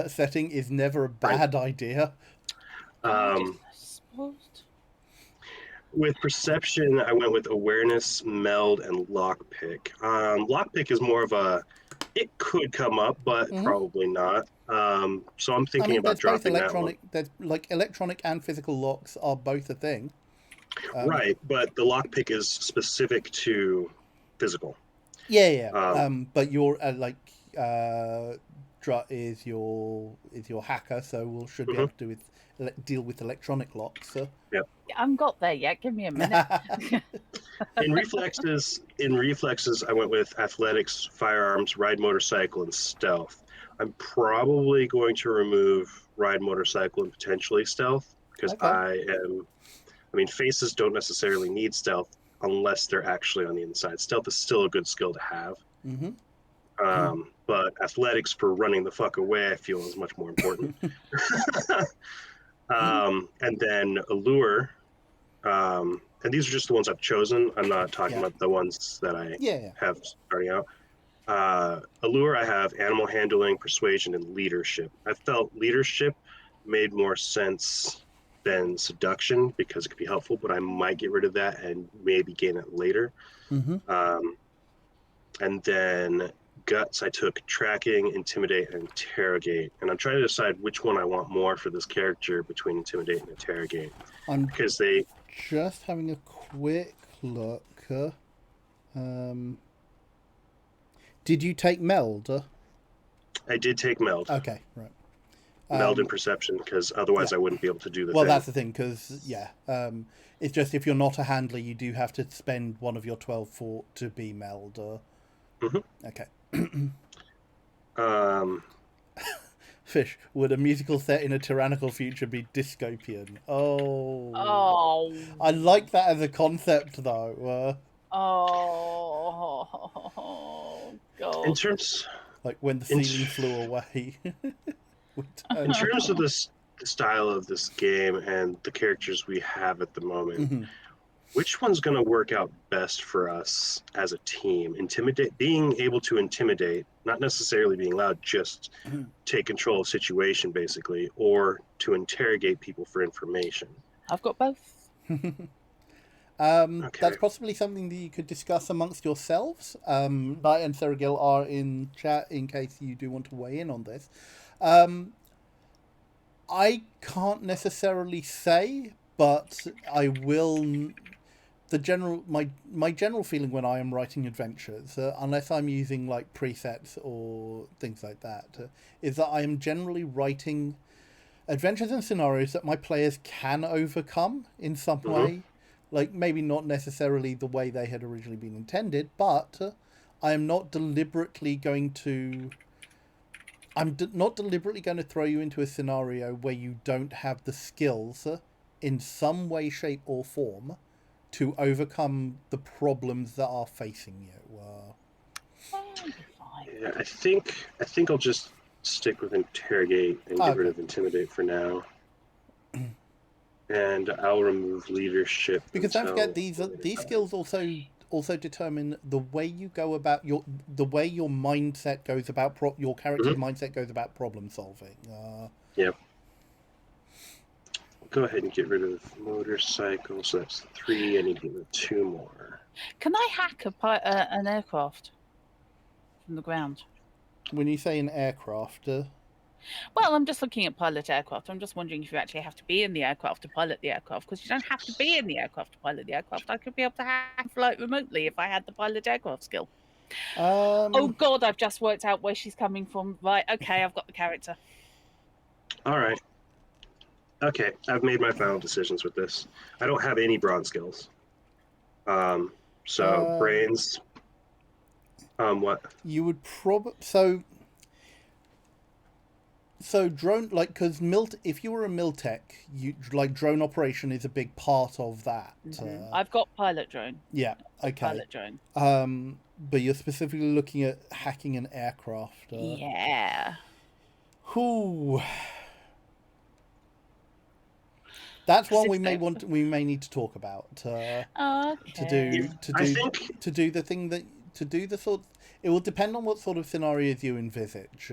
setting is never a bad idea. With perception, I went with awareness, meld, and lockpick. Lockpick is more of a, it could come up, but probably not. So I'm thinking about dropping that one. There's like electronic and physical locks are both a thing. Right, but the lockpick is specific to physical. Yeah. But your is your hacker, so should be able to deal with electronic locks. So. Yep. I haven't got there yet. Give me a minute. In reflexes, I went with athletics, firearms, ride motorcycle, and stealth. I'm probably going to remove ride motorcycle and potentially stealth because faces don't necessarily need stealth unless they're actually on the inside. Stealth is still a good skill to have. But athletics for running the fuck away, I feel, is much more important. And then allure, and these are just the ones I've chosen. I'm not talking about the ones that I have starting out. Allure, I have animal handling, persuasion, and leadership. I felt leadership made more sense than seduction because it could be helpful, but I might get rid of that and maybe gain it later. And then guts, I took tracking, intimidate, and interrogate. And I'm trying to decide which one I want more for this character between intimidate and interrogate. Because they... Just having a quick look. Did you take meld? I did take meld. Okay, right. Meld and perception, because otherwise I wouldn't be able to do the thing. Well, that's the thing, because, it's just if you're not a handler, you do have to spend one of your 12 to be meld. Okay. Fish, would a musical set in a tyrannical future be dystopian? Oh. I like that as a concept, though. God. In terms... Like when the ceiling flew away. In terms of this the style of this game and the characters we have at the moment, Mm-hmm. which one's going to work out best for us as a team? Being able to intimidate, not necessarily being loud, just take control of situation, basically, or to interrogate people for information. I've got both. Okay. That's possibly something that you could discuss amongst yourselves. Knight and Sergil are in chat in case you do want to weigh in on this. I can't necessarily say, but I will. My general feeling when I am writing adventures, unless I'm using like presets or things like that, is that I am generally writing adventures and scenarios that my players can overcome in some way. Like, maybe not necessarily the way they had originally been intended, but I am not deliberately going to. Not deliberately going to throw you into a scenario where you don't have the skills in some way, shape, or form to overcome the problems that are facing you. I'll be fine. Yeah, I think I'll just stick with interrogate and get rid of intimidate for now. And I'll remove leadership. Because don't forget, these skills also determine the way you go about the way your mindset goes about your character's mindset goes about problem solving. Yep. Go ahead and get rid of motorcycle. So that's 3. I need to get rid of 2 more. Can I hack an aircraft from the ground? When you say an aircraft, well, I'm just looking at pilot aircraft. I'm just wondering if you actually have to be in the aircraft to pilot the aircraft, because you don't have to be in the aircraft to pilot the aircraft. I could be able to hack flight remotely if I had the pilot aircraft skill. Oh God, I've just worked out where she's coming from. Right, okay, I've got the character. All right. Okay, I've made my final decisions with this. I don't have any brawn skills. So brains. What? You would probably so drone, like, because if you were a Miltech, you like drone operation is a big part of that. I've got pilot drone. Yeah. Okay. Pilot drone. But you're specifically looking at hacking an aircraft. Yeah. Who? That's one we may need to talk about. Okay. To do the thing that to do the sort. It will depend on what sort of scenarios you envisage.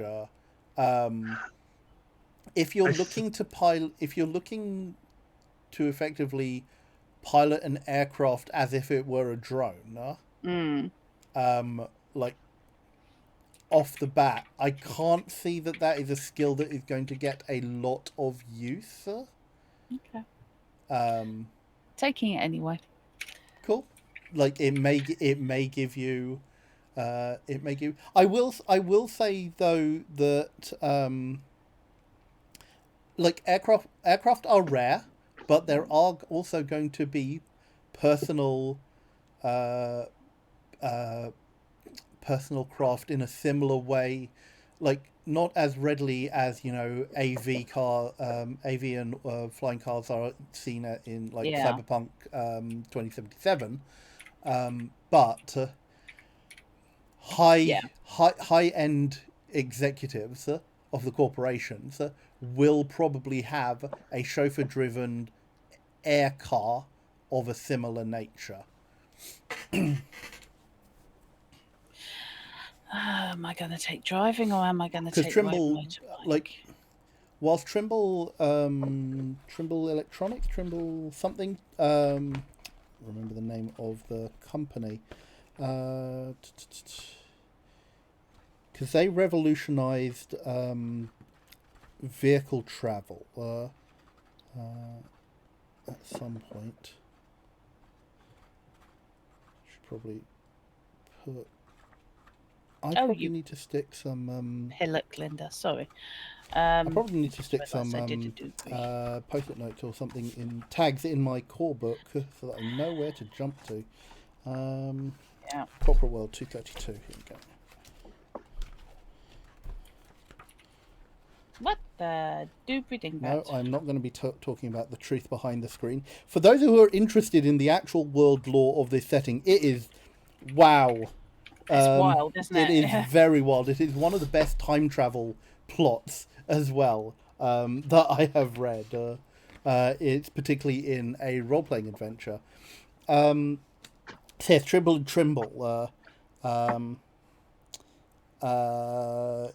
If you're looking to effectively pilot an aircraft as if it were a drone, like off the bat, I can't see that is a skill that is going to get a lot of use. Okay. Taking it anyway. Cool. Like it may give you. I will say though that like aircraft are rare, but there are also going to be personal craft in a similar way, like not as readily as AV and flying cars are seen in like Cyberpunk 2077, but high end executives of the corporations will probably have a chauffeur driven air car of a similar nature. Am I going to take driving, or am I going to take Trimble, like, whilst Trimble Electronics, Trimble something, remember the name of the company, because they revolutionized vehicle travel at some point. Should probably put. I probably need to stick some. Hey, look, Linda. Sorry. I probably need to stick some post-it notes or something in tags in my core book so that I know where to jump to. Corporate World 232. Here we go. What the doopy ding? No, I'm not going to be talking about the truth behind the screen. For those who are interested in the actual world lore of this setting, it is wow. It's wild, isn't it? It is very wild. It is one of the best time travel plots as well. that I have read. It's particularly in a role-playing adventure. Says Trimble and Trimble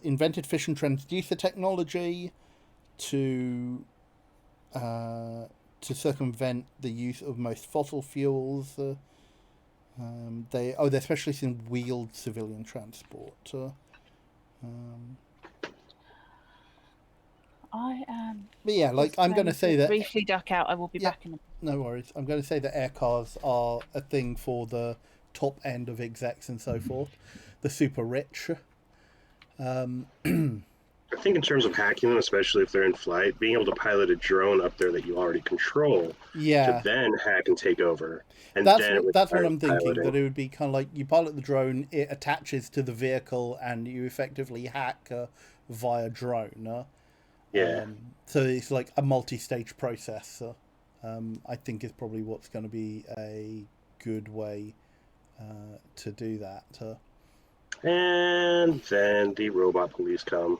invented fission transducer technology to circumvent the use of most fossil fuels. They're specialists in wheeled civilian transport. I am. But yeah, like I'm going to say that. Briefly duck out. I will be back in a. No worries. I'm going to say that air cars are a thing for the top end of execs and so forth, the super rich. I think in terms of hacking them, especially if they're in flight, being able to pilot a drone up there that you already control to then hack and take over. And that's what I'm thinking. piloting. That it would be kind of like you pilot the drone, it attaches to the vehicle, and you effectively hack via drone. So it's like a multi-stage process. I think is probably what's going to be a good way to do that. And then the robot police come.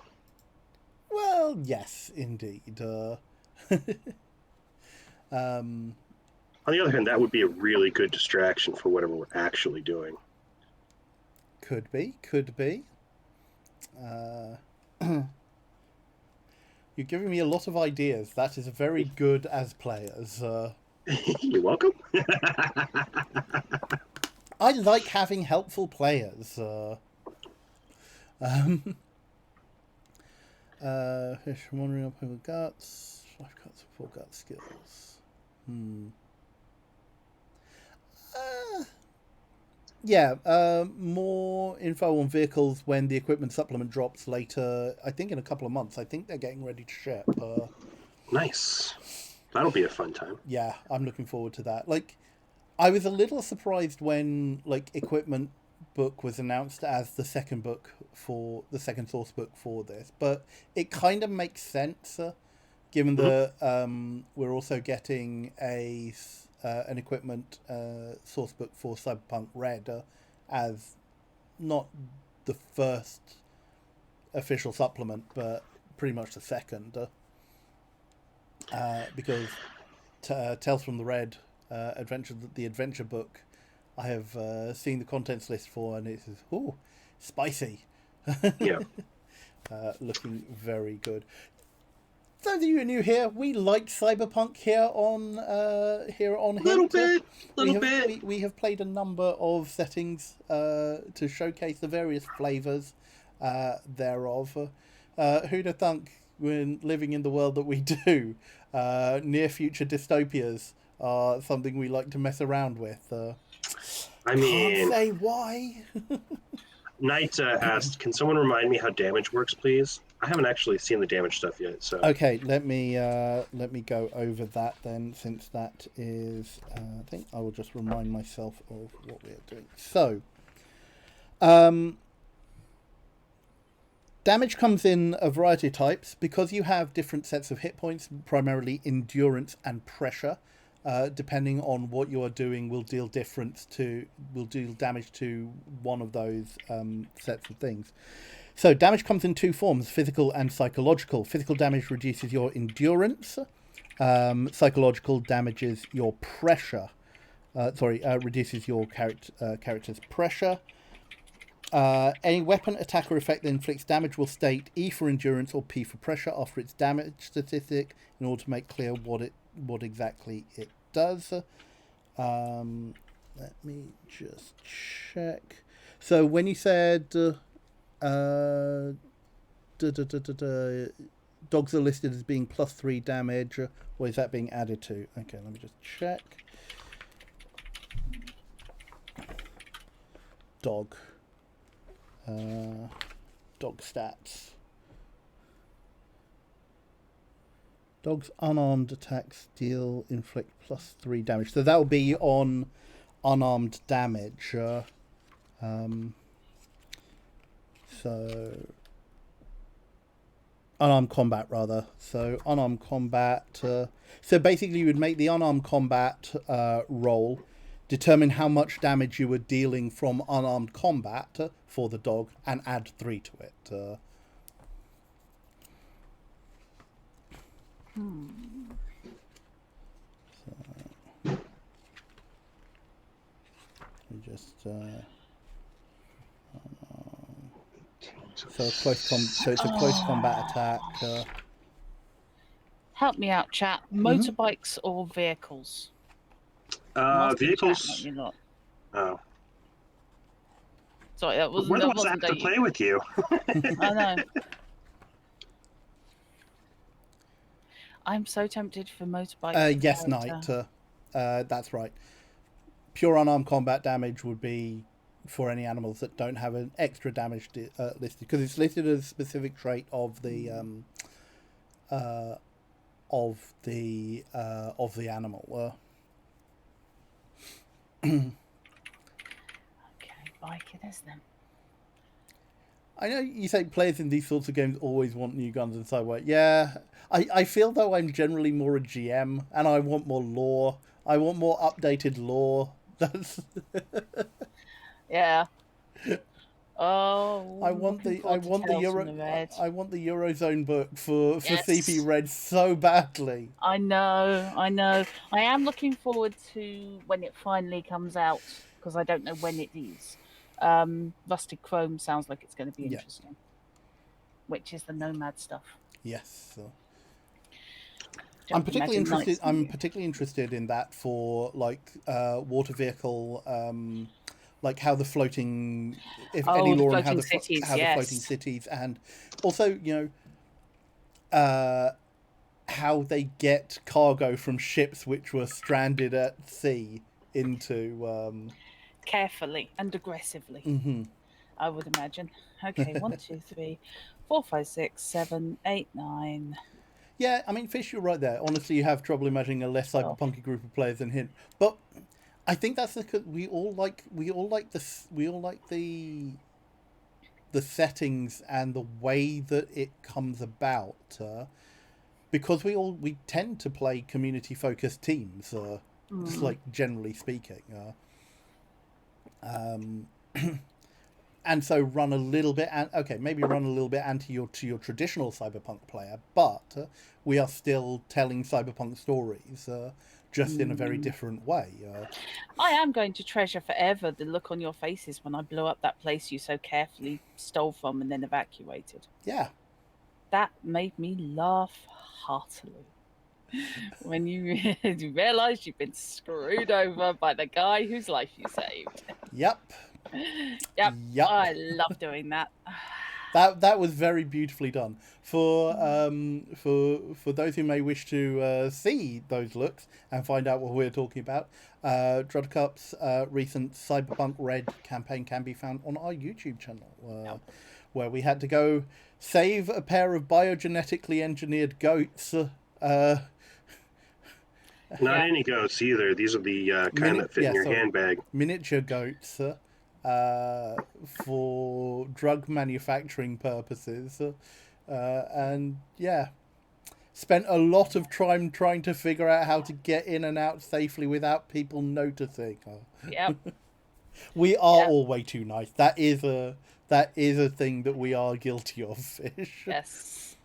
Well, yes, indeed. On the other hand, that would be a really good distraction for whatever we're actually doing. Could be. You're giving me a lot of ideas. That is very good as players. You're welcome. I like having helpful players. Fish from wandering up over guts. 5 guts, 4 gut skills. More info on vehicles when the equipment supplement drops later. I think in a couple of months. I think they're getting ready to ship. Nice. That'll be a fun time. Yeah, I'm looking forward to that. Like, I was a little surprised when equipment book was announced as the second source book for this, but it kind of makes sense given that we're also getting an equipment source book for Cyberpunk Red as not the first official supplement, but pretty much the second, because Tales from the Red the adventure book, I have seen the contents list for, and it's spicy. Yeah. Looking very good. Those of you who are new here, we like Cyberpunk here on Hint. Little bit. We have played a number of settings to showcase the various flavors thereof. Who'd have thunk, when living in the world that we do, near future dystopias are something we like to mess around with. I mean, can't say why. Knight asked, "Can someone remind me how damage works, please?" I haven't actually seen the damage stuff yet, so. Okay, let me go over that then, since that is. I think I will just remind myself of what we are doing. So, damage comes in a variety of types because you have different sets of hit points, primarily endurance and pressure. Depending on what you are doing, will deal damage to one of those sets of things. So damage comes in 2 forms: physical and psychological. Physical damage reduces your endurance. Psychological damages your pressure. Reduces your character's pressure. Any weapon, attack, or effect that inflicts damage will state E for endurance or P for pressure after its damage statistic in order to make clear what exactly it does. Let me just check. So when you said dogs are listed as being +3 damage, or is that being added to? Okay, let me just check. Dog stats. Dog's unarmed attacks inflict +3 damage. So that will be on unarmed damage. So unarmed combat, rather. So unarmed combat. So basically, you would make the unarmed combat roll, determine how much damage you were dealing from unarmed combat for the dog, and add 3 to it. We just so it's a close combat attack. Help me out, chat. Motorbikes or vehicles? Vehicles. Chat, not you lot. Oh. Sorry, that wasn't. We're the That ones that wasn't have to play with you. I know. I'm so tempted for motorbike. Yes, Knight. That's right. Pure unarmed combat damage would be for any animals that don't have an extra damage listed, because it's listed as a specific trait of the animal. Okay, bike it is then. I know you say players in these sorts of games always want new guns and so on. Yeah, I feel though I'm generally more a GM and I want more lore. I want more updated lore. That's Yeah. Oh, I want the Eurozone book for CP Red so badly. I know. I am looking forward to when it finally comes out, because I don't know when it is. Rusted Chrome sounds like it's going to be interesting, which is the Nomad stuff. Yes. I'm particularly interested. I'm particularly interested in that for like water vehicle, like how the floating, if any lore on how the floating cities, and also how they get cargo from ships which were stranded at sea into carefully and aggressively. Mm-hmm. I would imagine. Okay, 1, 2, 3, 4, 5, 6, 7, 8, 9. Yeah, I mean, Fish, you're right there. Honestly, you have trouble imagining a less cyberpunky group of players than him. But I think that's because we all like the settings and the way that it comes about, because we tend to play community focused teams, just like generally speaking. And so run a little bit, anti to your traditional cyberpunk player, but we are still telling cyberpunk stories, just in a very different way. I am going to treasure forever the look on your faces when I blew up that place you so carefully stole from and then evacuated. Yeah. That made me laugh heartily. When you realised you've been screwed over by the guy whose life you saved. Yep. Yep. I love doing that. That was very beautifully done. For those who may wish to see those looks and find out what we're talking about, Drudcup's recent Cyberpunk Red campaign can be found on our YouTube channel, where we had to go save a pair of biogenetically engineered goats. Not any goats either. These are the kind that fit in your handbag. Miniature goats. For drug manufacturing purposes, and spent a lot of time trying to figure out how to get in and out safely without people noticing. Yep. We are all way too nice. That is a thing that we are guilty of, Fish. Yes.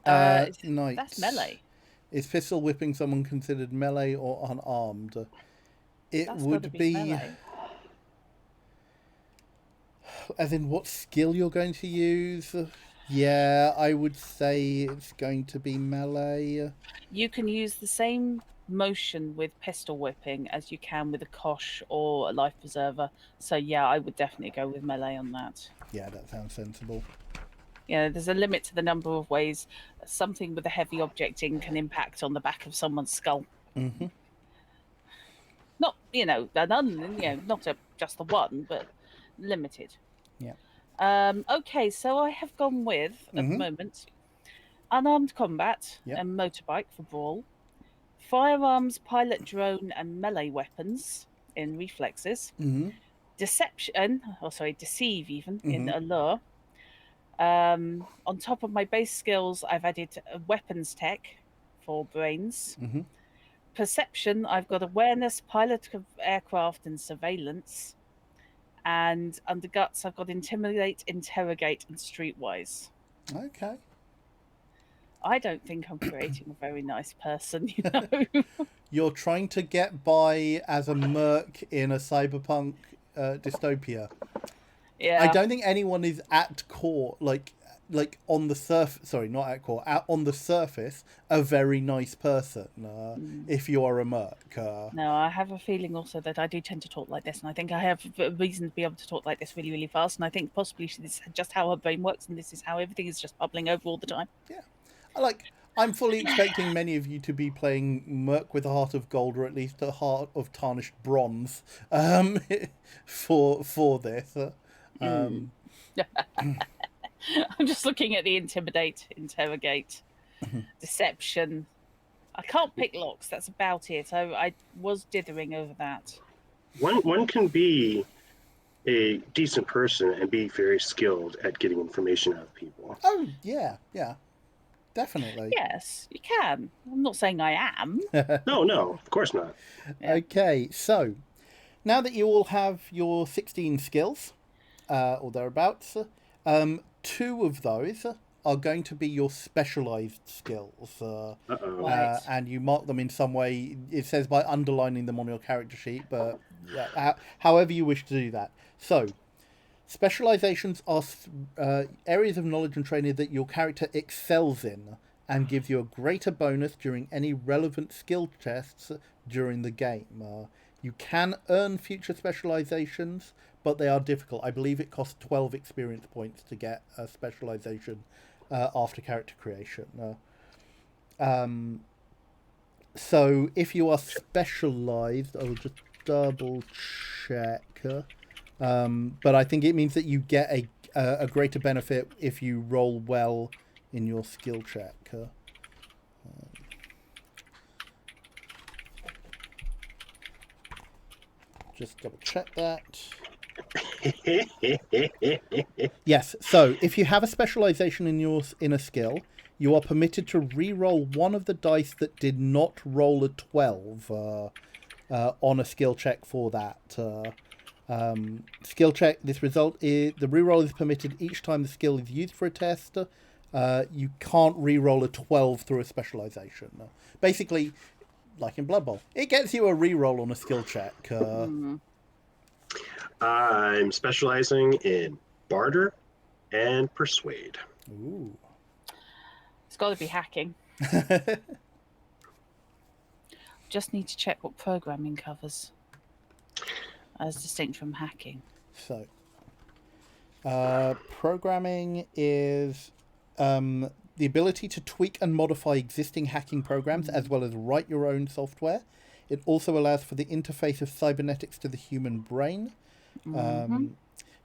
That's melee. Is pistol whipping someone considered melee or unarmed? It would be melee. As in what skill you're going to use? Yeah, I would say it's going to be melee. You can use the same motion with pistol whipping as you can with a kosh or a life preserver. So yeah, I would definitely go with melee on that. Yeah, that sounds sensible. Yeah, there's a limit to the number of ways something with a heavy object in can impact on the back of someone's skull. Mm-hmm. Not, not just the one, but limited. Yeah. Okay, so I have gone with, at the moment, unarmed combat and motorbike for brawl, firearms, pilot drone, and melee weapons in reflexes, deceive even in allure. On top of my base skills, I've added weapons tech for brains. Perception, I've got awareness, pilot of aircraft, and surveillance. And under guts, I've got intimidate, interrogate, and streetwise. Okay. I don't think I'm creating a very nice person, you know. You're trying to get by as a merc in a cyberpunk dystopia. I Yeah. don't think anyone is at core, like on the surface. Sorry, not at core. On the surface, a very nice person. If you are a merc. No, I have a feeling also that I do tend to talk like this, and I think I have a reason to be able to talk like this really, really fast. And I think possibly this is just how her brain works, and this is how everything is just bubbling over all the time. Yeah, I'm fully expecting many of you to be playing Merc with a heart of gold, or at least a heart of tarnished bronze, for this. I'm just looking at the intimidate, interrogate, deception. I can't pick locks. That's about it. I was dithering over that. One can be a decent person and be very skilled at getting information out of people. Oh yeah, definitely. Yes, you can. I'm not saying I am. No, of course not. Yeah. Okay, so now that you all have your 16 skills, or thereabouts, 2 of those are going to be your specialized skills. Right. And you mark them in some way. It says by underlining them on your character sheet, but however you wish to do that. So, specializations are areas of knowledge and training that your character excels in and gives you a greater bonus during any relevant skill tests during the game. You can earn future specializations, but they are difficult. I believe it costs 12 experience points to get a specialization after character creation. So if you are specialized, I will just double check. But I think it means that you get a greater benefit if you roll well in your skill check. Just double check that. Yes, so if you have a specialization in a skill, you are permitted to re-roll one of the dice that did not roll a 12 on a skill check for that. Skill check, this result is the reroll is permitted each time the skill is used for a test. You can't re-roll a 12 through a specialization. Basically, like in Blood Bowl, it gets you a re-roll on a skill check. I'm specializing in barter and persuade. Ooh. It's got to be hacking. Just need to check what programming covers, as distinct from hacking. So, programming is the ability to tweak and modify existing hacking programs as well as write your own software. It also allows for the interface of cybernetics to the human brain.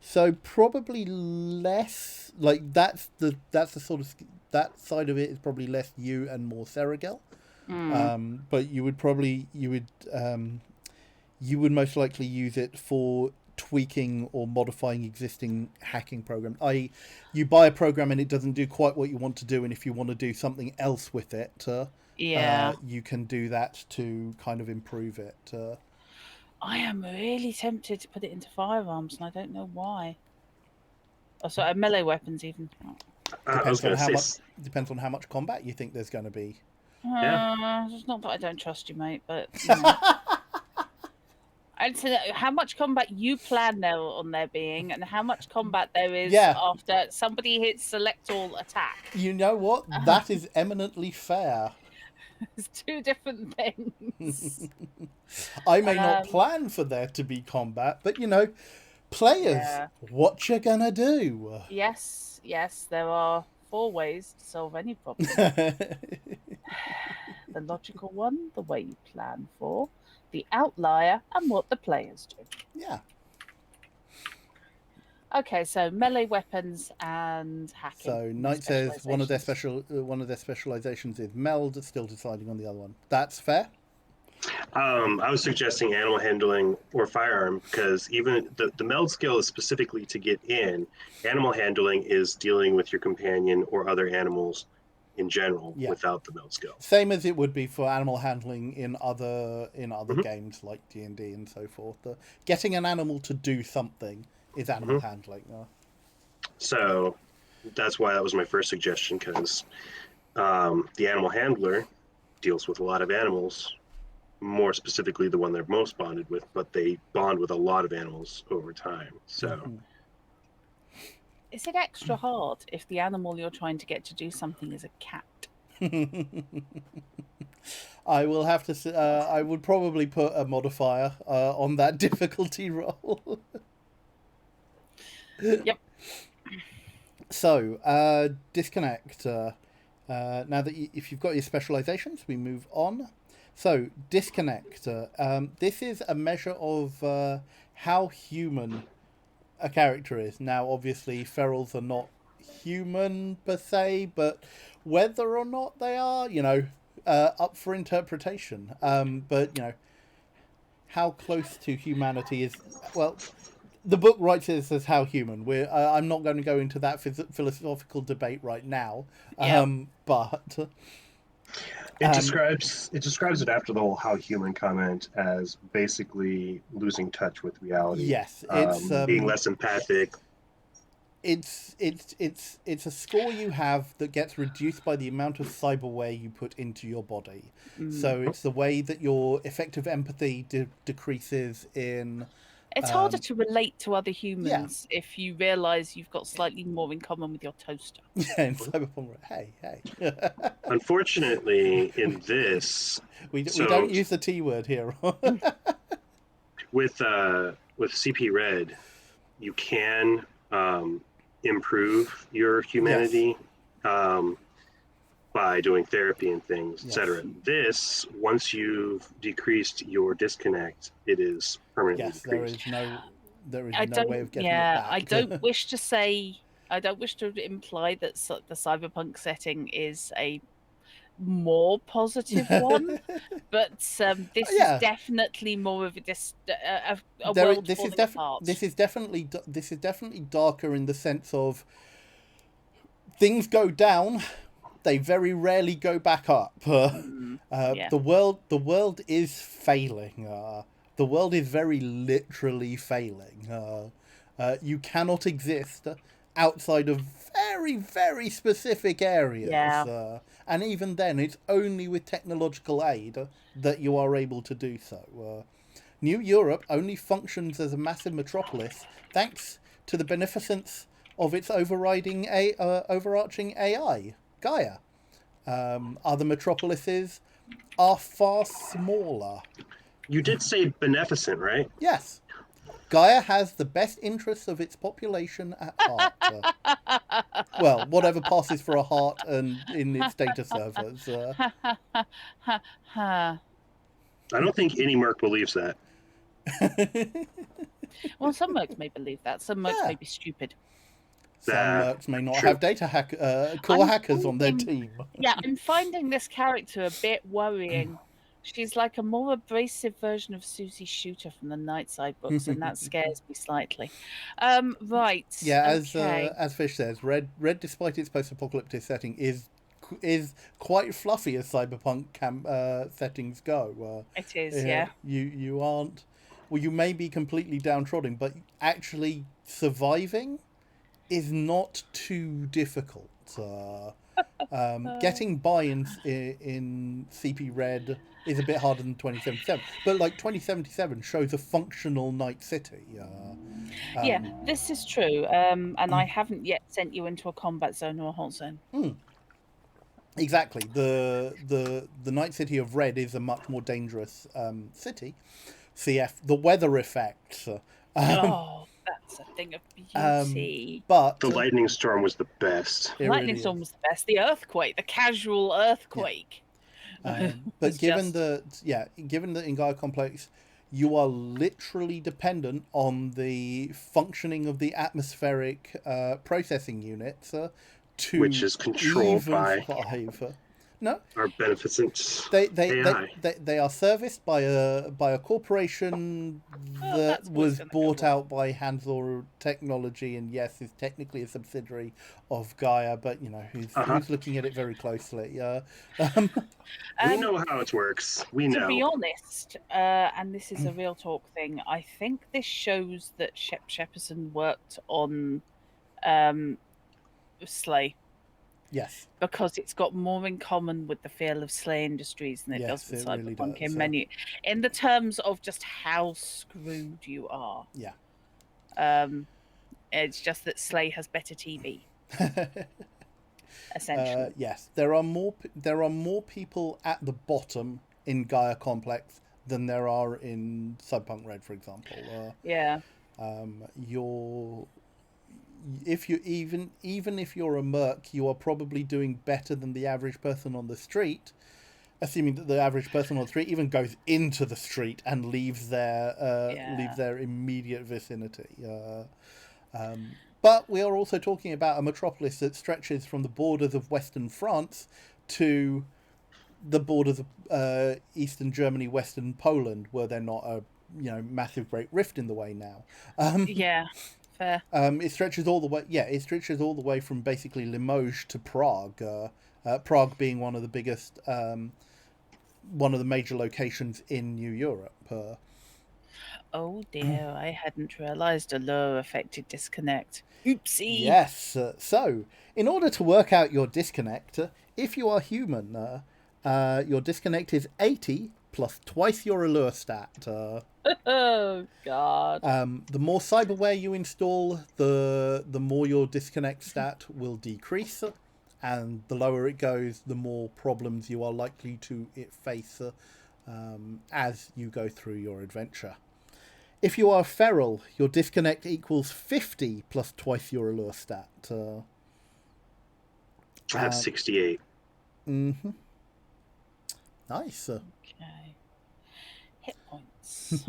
So probably less like that's the sort of that side of it is probably less you and more Seragel. But you would most likely use it for tweaking or modifying existing hacking programs. I.e., you buy a program and it doesn't do quite what you want to do, and if you want to do something else with it, you can do that to kind of improve it. I am really tempted to put it into firearms, and I don't know why. Oh, sorry, melee weapons even. Depends on how much combat you think there's going to be. It's not that I don't trust you, mate, but you know. I'd say how much combat you plan there on there being, and how much combat there is after somebody hits select all attack. You know what? That is eminently fair. It's 2 different things. I may not plan for there to be combat, but you know, players, what you gonna do? Yes, there are 4 ways to solve any problem. The logical one, the way you plan for, the outlier, and what the players do. Yeah. Okay, so melee weapons and hacking. So Knight says one of their specializations is meld, still deciding on the other one. That's fair. I was suggesting animal handling or firearm because even the meld skill is specifically to get in. Animal handling is dealing with your companion or other animals in general without the meld skill. Same as it would be for animal handling in other games like D&D and so forth. Getting an animal to do something is animal handling. So that's why that was my first suggestion, because The animal handler deals with a lot of animals, more specifically the one they're most bonded with, but they bond with a lot of animals over time. So Is it extra hard if the animal you're trying to get to do something is a cat? I will have to. I would probably put a modifier on that difficulty roll. Yep. So, disconnect. Now that if you've got your specializations, we move on. So, disconnect. This is a measure of how human a character is. Now, obviously, ferals are not human per se, but whether or not they are, up for interpretation. But, how close to humanity is... Well, the book writes it as how human. I'm not going to go into that philosophical debate right now. Yep. But... it describes it after the whole how human comment as basically losing touch with reality. Yes, it's being less empathic. It's a score you have that gets reduced by the amount of cyberware you put into your body. So it's the way that your effective empathy decreases in... It's harder to relate to other humans if you realise you've got slightly more in common with your toaster. Yeah, in Cyberpunk. Hey. Unfortunately, in this, we don't use the T word here. with CP Red, you can improve your humanity by doing therapy and things, etc. This, once you've decreased your disconnect, it is permanently decreased. There is no way of getting it back. I don't wish to imply that the cyberpunk setting is a more positive one, but this is definitely more of a world falling apart. This is definitely darker in the sense of things go down. They very rarely go back up. The world is failing. The world is very literally failing. You cannot exist outside of very, very specific areas. And even then, it's only with technological aid that you are able to do so. New Europe only functions as a massive metropolis thanks to the beneficence of its overarching AI, Gaia. Other metropolises are far smaller. You did say beneficent, right? Yes. Gaia has the best interests of its population at heart. Well, whatever passes for a heart and in its data servers. I don't think any merc believes that. Well, some mercs may believe that. Some mercs may be stupid. Some mercs may not have core hackers on their team. Yeah, I'm finding this character a bit worrying. She's like a more abrasive version of Susie Shooter from the Nightside books, and that scares me slightly. Right. Yeah, okay. As Fish says, Red, despite its post-apocalyptic setting, is quite fluffy as cyberpunk settings go. It is, yeah. You aren't... Well, you may be completely downtrodden, but actually surviving is not too difficult. Getting by in CP Red is a bit harder than 2077, but like 2077 shows a functional night city. This is true, and I haven't yet sent you into a combat zone or a hot zone. Exactly. The night city of Red is a much more dangerous city. CF, the weather effects. That's a thing of beauty. But the lightning storm was the best. Lightning storm was the best. The earthquake, the casual earthquake. But given that in Gaia Complex, you are literally dependent on the functioning of the atmospheric processing units to which is controlled by No, our beneficent AI. They are serviced by a corporation that was bought out by Hansel Technology, and yes, is technically a subsidiary of Gaia, but who's looking at it very closely. We know how it works. We know. To be honest, and this is a real talk thing, I think this shows that Shep Shepperson worked on Slay. Yes. because it's got more in common with the feel of Slay Industries than it Yes, does with it really Cyberpunk does, in the terms of just how screwed you are. Yeah. It's just that Slay has better TV, essentially. Yes, there are more people at the bottom in Gaia Complex than there are in Cyberpunk Red, for example. Yeah. You're if you even if you're a merc, you are probably doing better than the average person on the street, assuming that the average person on the street even goes into the street and leaves their immediate vicinity. But we are also talking about a metropolis that stretches from the borders of Western France to the borders of Eastern Germany, Western Poland, where they're not a massive Great Rift in the way now. Yeah, fair. It stretches all the way. Yeah, it stretches all the way from basically Limoges to Prague. Prague being one of the biggest, one of the major locations in New Europe. Oh dear, I hadn't realised a low affected disconnect. Oopsie. Yes. So, in order to work out your disconnect, if you are human, your disconnect is 80 plus twice your allure stat. Oh god. The more cyberware you install, the more your disconnect stat will decrease, and the lower it goes, the more problems you are likely to face as you go through your adventure. If you are feral, your disconnect equals 50 plus twice your allure stat. I have 68. Mm-hmm. Nice. Okay. Hit points.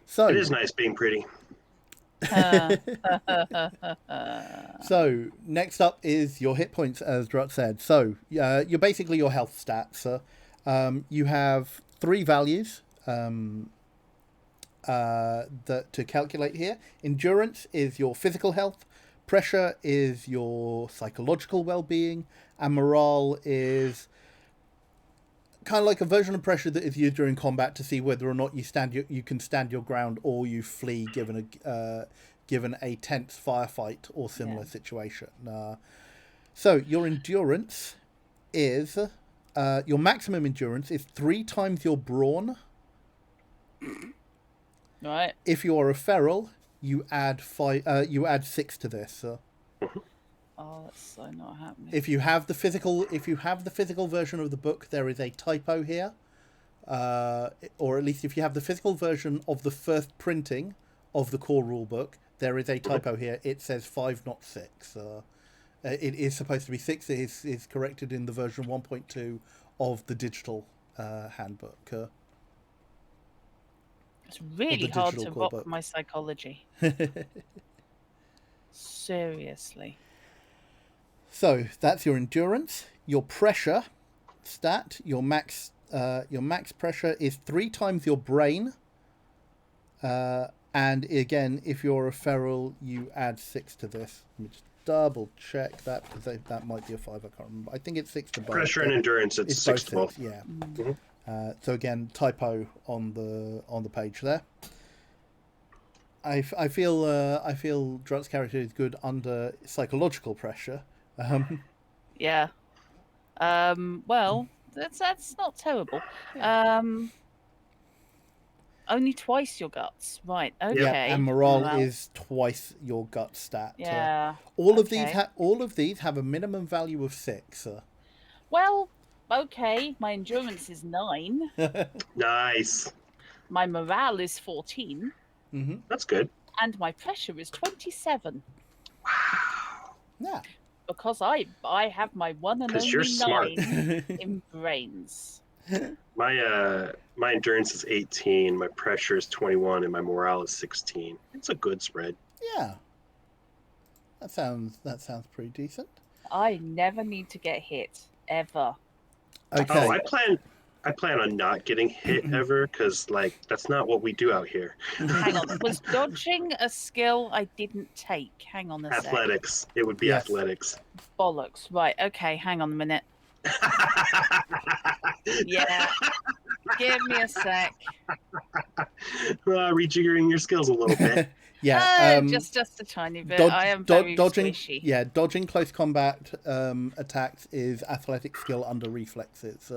So It is nice being pretty. So next up is your hit points, as Drut said. So you're basically your health stats. You have 3 values that to calculate here. Endurance is your physical health, pressure is your psychological well-being, and morale is kind of like a version of pressure that is used during combat to see whether or not you can stand your ground or you flee given a tense firefight or similar situation. So your endurance is your maximum endurance is 3 times your brawn. Right. If you are a feral, you add 6 to this. Oh, that's so not happening. If you have the physical version of the book, there is a typo here, or at least if you have the physical version of the first printing of the core rule book, there is a typo here. It says 5, not 6. It is supposed to be 6. It is corrected in the version 1.2 of the digital handbook. It's really hard to rock my psychology. Seriously. So that's your endurance. Your pressure stat, your max pressure is 3 times your brain. And again, if you're a feral, you add 6 to this. Let me just double check that because that might be a 5. I can't remember. I think it's 6 to both. Pressure and endurance, it's 6 to both. Yeah. Mm-hmm. So again, typo on the page there. I feel Drut's character is good under psychological pressure. Yeah. Well, that's not terrible. Only twice your guts, right? Okay. Yeah, and morale is twice your gut stat. Yeah. All of these have a minimum value of 6. Well, okay. My endurance is 9. Nice. My morale is 14. Mm-hmm. That's good. And my pressure is 27. Wow. Yeah. Because I have my one and only you're smart. 9 in brains. My endurance is 18, my pressure is 21, and my morale is 16. It's a good spread. Yeah. That sounds pretty decent. I never need to get hit ever. Okay. Oh, I plan on not getting hit ever because that's not what we do out here. Hang on, was dodging a skill I didn't take? Hang on a sec. Athletics. It would be athletics. Bollocks. Right. Okay. Hang on a minute. Yeah. Give me a sec. Rejiggering your skills a little bit. Yeah, Just a tiny bit. I am very dodging. squishy. Yeah, dodging close combat attacks is athletic skill under reflexes.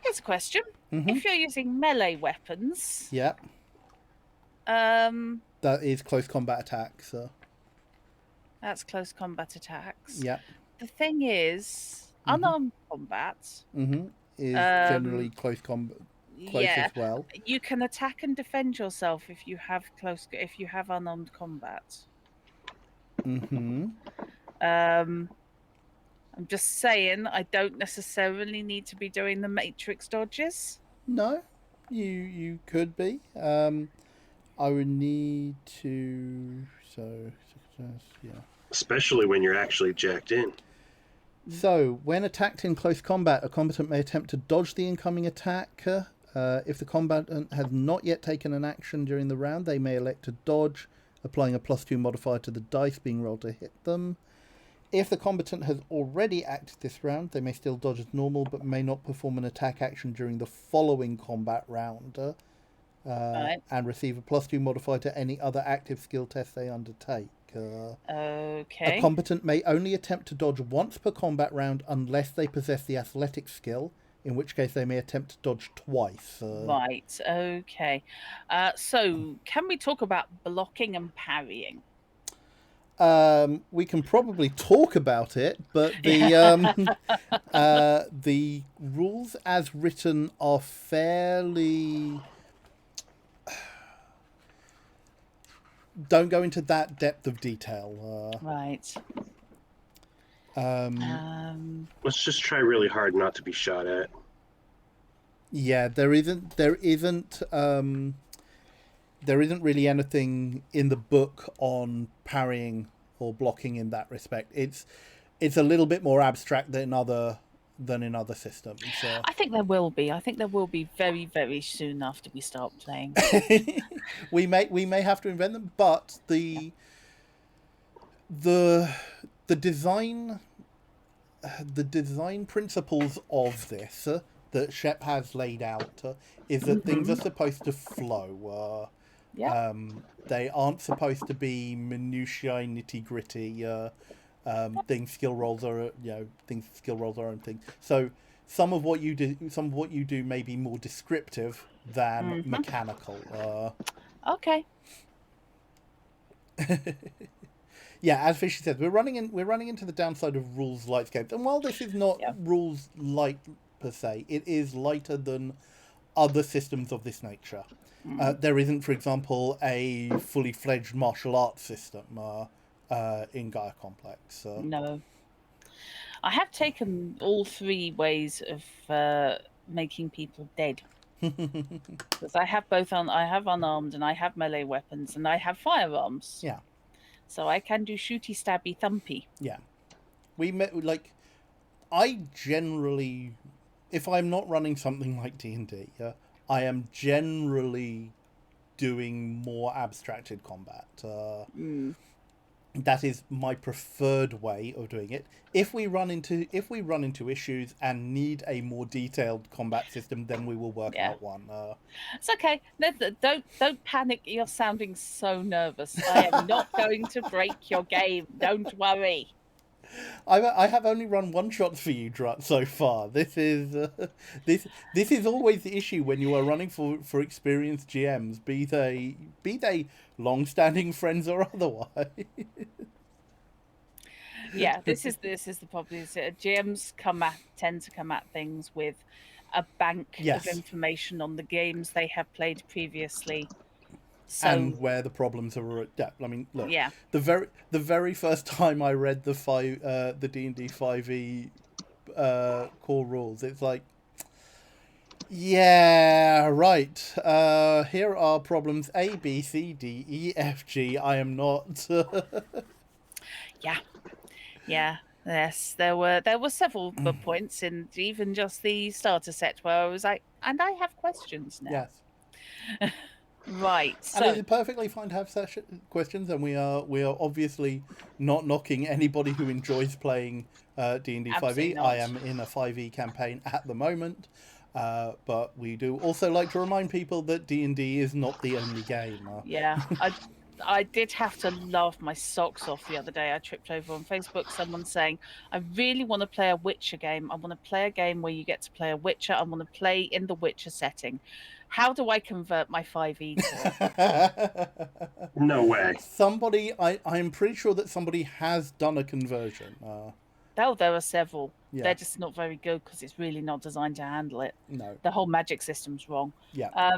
Here's a question: if you're using melee weapons, Yeah, um, that is close combat attacks. that's close combat attacks. Yeah. The thing is, unarmed combat. Is generally close Yeah, as well. you can attack and defend yourself if you have unarmed combat. I'm just saying, I don't necessarily need to be doing the matrix dodges. No, you could be. I would need to. So yeah. Especially when you're actually jacked in. So, when attacked in close combat, a combatant may attempt to dodge the incoming attack. If the combatant has not yet taken an action during the round, they may elect to dodge, applying a +2 modifier to the dice being rolled to hit them. If the combatant has already acted this round, they may still dodge as normal, but may not perform an attack action during the following combat round, and receive a +2 modifier to any other active skill test they undertake. Okay. A combatant may only attempt to dodge once per combat round unless they possess the athletic skill, in which case they may attempt to dodge twice. Right, okay. So, can we talk about blocking and parrying? We can probably talk about it, but the the rules as written are fairly... don't go into that depth of detail. Right. Let's just try really hard not to be shot at. Yeah, there isn't really anything in the book on parrying or blocking in that respect. It's a little bit more abstract than in other systems. I think there will be. I think there will be very, very soon after we start playing. we may have to invent them, but the design principles of this that Shep has laid out is that things are supposed to flow. They aren't supposed to be minutiae, nitty gritty. Things skill rolls are own thing. So some of what you do may be more descriptive than mechanical. Okay. Yeah, as Fishy said, we're running into the downside of rules light games, and while this is not rules light per se, it is lighter than other systems of this nature. There isn't, for example, a fully fledged martial arts system in Gaia Complex. No. I have taken all three ways of making people dead. Because I have I have unarmed, and I have melee weapons, and I have firearms. Yeah. So I can do shooty, stabby, thumpy. Yeah. I generally, if I'm not running something like D&D, I am generally doing more abstracted combat. That is my preferred way of doing it. If we run into issues and need a more detailed combat system, then we will work out one. It's okay. Don't panic. You're sounding so nervous. I am not going to break your game. Don't worry. I have only run one shot for you, Drut, so far. This is this is always the issue when you are running for experienced GMs, be they long-standing friends or otherwise. Yeah, this is the problem. GMs tend to come at things with a bank of information on the games they have played previously. So, and where the problems are. Yeah, I mean, look. Yeah. The very first time I read the D&D 5e core rules, it's like, yeah, right. Here are problems A, B, C, D, E, F, G. I am not. Yeah. Yes, there were several points in even just the starter set where I was like, and I have questions now. Yes. Right. So and it's perfectly fine to have questions, and we are obviously not knocking anybody who enjoys playing D&D 5e. I am in a 5e campaign at the moment. But we do also like to remind people that D&D is not the only game. Yeah, I did have to laugh my socks off the other day. I tripped over on Facebook someone saying, I really want to play a Witcher game. I want to play a game where you get to play a Witcher. I want to play in the Witcher setting. How do I convert my 5e to it? No way. I'm pretty sure that somebody has done a conversion. Oh, there are several. Yeah. They're just not very good because it's really not designed to handle it. No. The whole magic system's wrong. Yeah.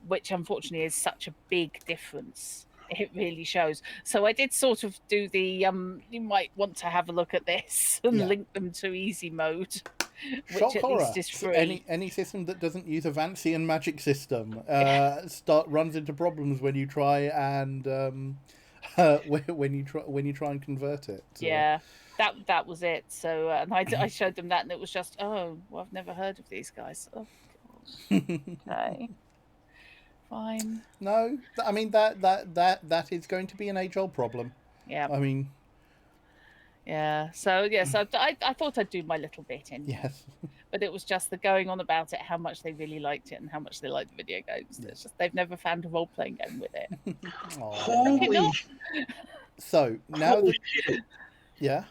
Which unfortunately is such a big difference. It really shows. So I did sort of do the you might want to have a look at this and link them to easy mode, which Shock at horror. least is free. Any system that doesn't use a Vancian magic system runs into problems when you try and when you try and convert it. Yeah, that was it. So and I showed them that, and it was just, oh, well, I've never heard of these guys. Oh, gosh. Okay. Fine. No, I mean that is going to be an age-old problem. Yeah. I mean. Yeah. So I thought I'd do my little bit in. Yes. But it was just the going on about it, how much they really liked it and how much they liked the video games. It's just they've never found a role-playing game with it. Holy. So now yeah.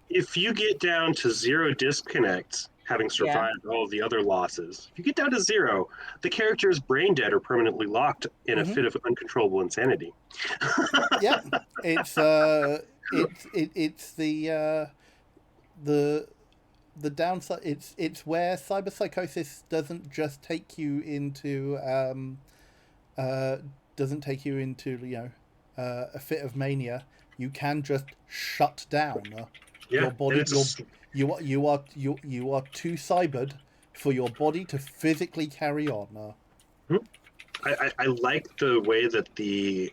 If you get down to 0 disconnects, having survived all the other losses, if you get down to 0, the character is brain dead or permanently locked in a fit of uncontrollable insanity. Yeah, it's the downside. It's where cyberpsychosis doesn't just take you into a fit of mania. You can just shut down your body. You are too cybered for your body to physically carry on. I like the way that the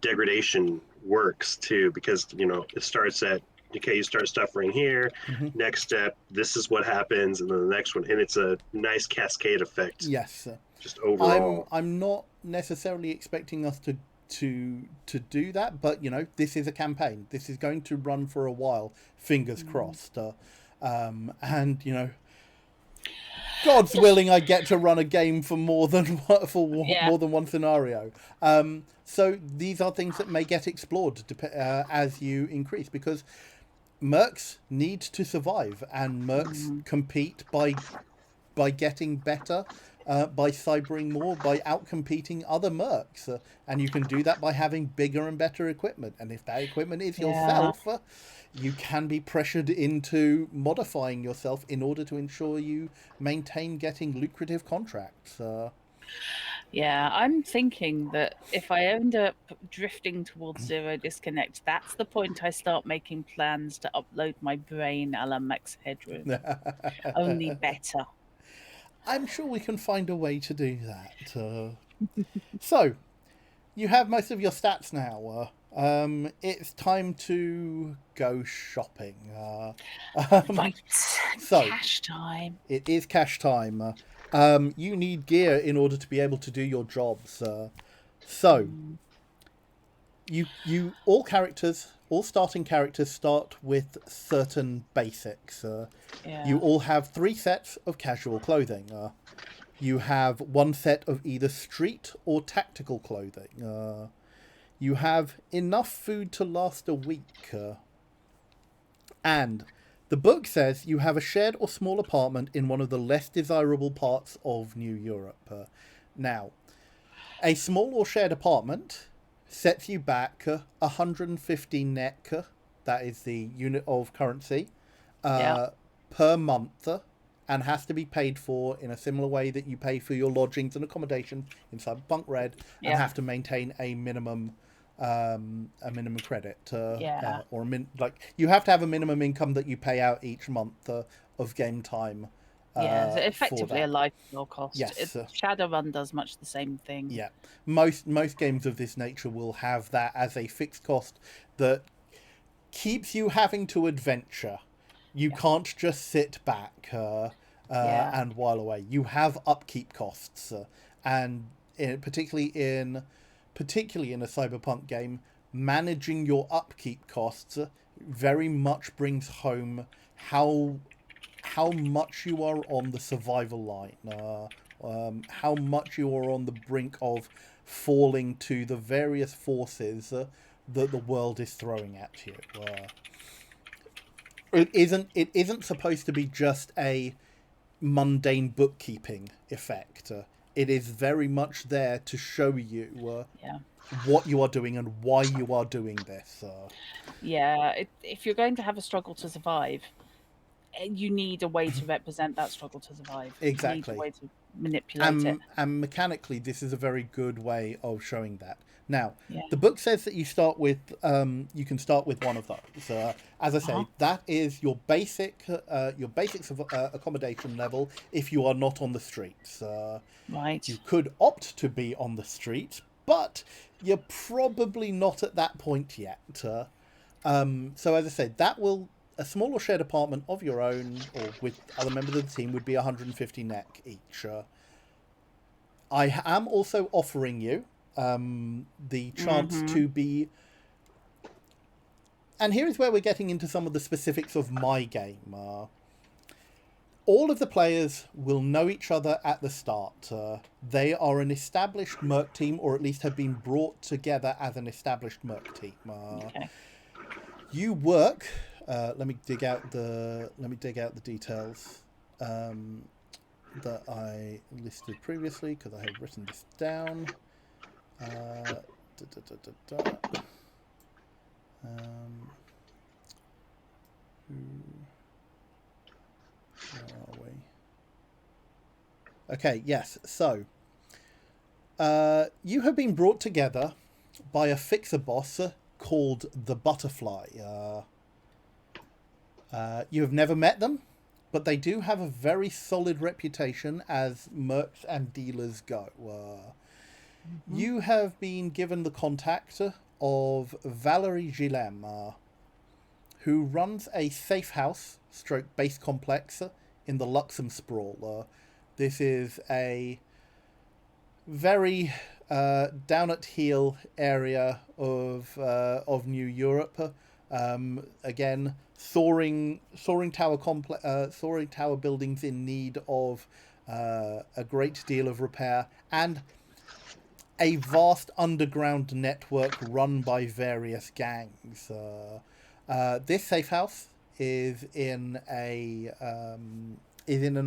degradation works too, because it starts at you start suffering here. Next step, this is what happens, and then the next one, and it's a nice cascade effect. Yes, just overall. I'm not necessarily expecting us to do that, but this is a campaign. This is going to run for a while. Fingers crossed. And God's willing, I get to run a game for more than one scenario. So these are things that may get explored as you increase, because mercs need to survive, and mercs compete by getting better, by cybering more, by outcompeting other mercs, and you can do that by having bigger and better equipment. And if that equipment is yourself, you can be pressured into modifying yourself in order to ensure you maintain getting lucrative contracts. Yeah, I'm thinking that if I end up drifting towards 0 disconnect, that's the point I start making plans to upload my brain a la Max Headroom. Only better. I'm sure we can find a way to do that. So, you have most of your stats now. It's time to go shopping. Right. So, cash time. It is cash time. You need gear in order to be able to do your jobs. So, all starting characters start with certain basics. You all have 3 sets of casual clothing. You have 1 set of either street or tactical clothing. You have enough food to last a week. And the book says you have a shared or small apartment in one of the less desirable parts of New Europe. Now, a small or shared apartment sets you back 150 NEC, that is the unit of currency, per month, and has to be paid for in a similar way that you pay for your lodgings and accommodation in Cyberpunk Red, and have to maintain a minimum credit, or you have to have a minimum income that you pay out each month of game time. So effectively a lifestyle cost. Yes, Shadowrun does much the same thing. Yeah, most games of this nature will have that as a fixed cost that keeps you having to adventure. You can't just sit back and while away. You have upkeep costs, and particularly in a cyberpunk game, managing your upkeep costs very much brings home how much you are on the survival line, how much you are on the brink of falling to the various forces that the world is throwing at you. It isn't supposed to be just a mundane bookkeeping effect. It is very much there to show you Yeah. what you are doing and why you are doing this. Yeah. If you're going to have a struggle to survive, you need a way to represent that struggle to survive. You need a Exactly. way to manipulate it. And mechanically, this is a very good way of showing that. Now, Yeah. the book says that you start with, you can start with one of those. As I say, Uh-huh. that is your basics of accommodation level if you are not on the streets. Right. You could opt to be on the streets, but you're probably not at that point yet. So as I said, a small or shared apartment of your own or with other members of the team would be 150 NEC each. I am also offering you the chance to be... And here is where we're getting into some of the specifics of my game. All of the players will know each other at the start. They are an established Merc team, or at least have been brought together as an established Merc team. Okay. You work. Let me dig out the details that I listed previously because I have written this down. Where are we? Okay, yes. So, you have been brought together by a fixer boss called the Butterfly. You have never met them, but they do have a very solid reputation as mercs and dealers go. You have been given the contact of Valerie Gillem, who runs a safe house stroke base complex in the Luxem Sprawl. This is a very down at heel area of New Europe. Again, soaring tower buildings in need of a great deal of repair, and a vast underground network run by various gangs. This safe house is in an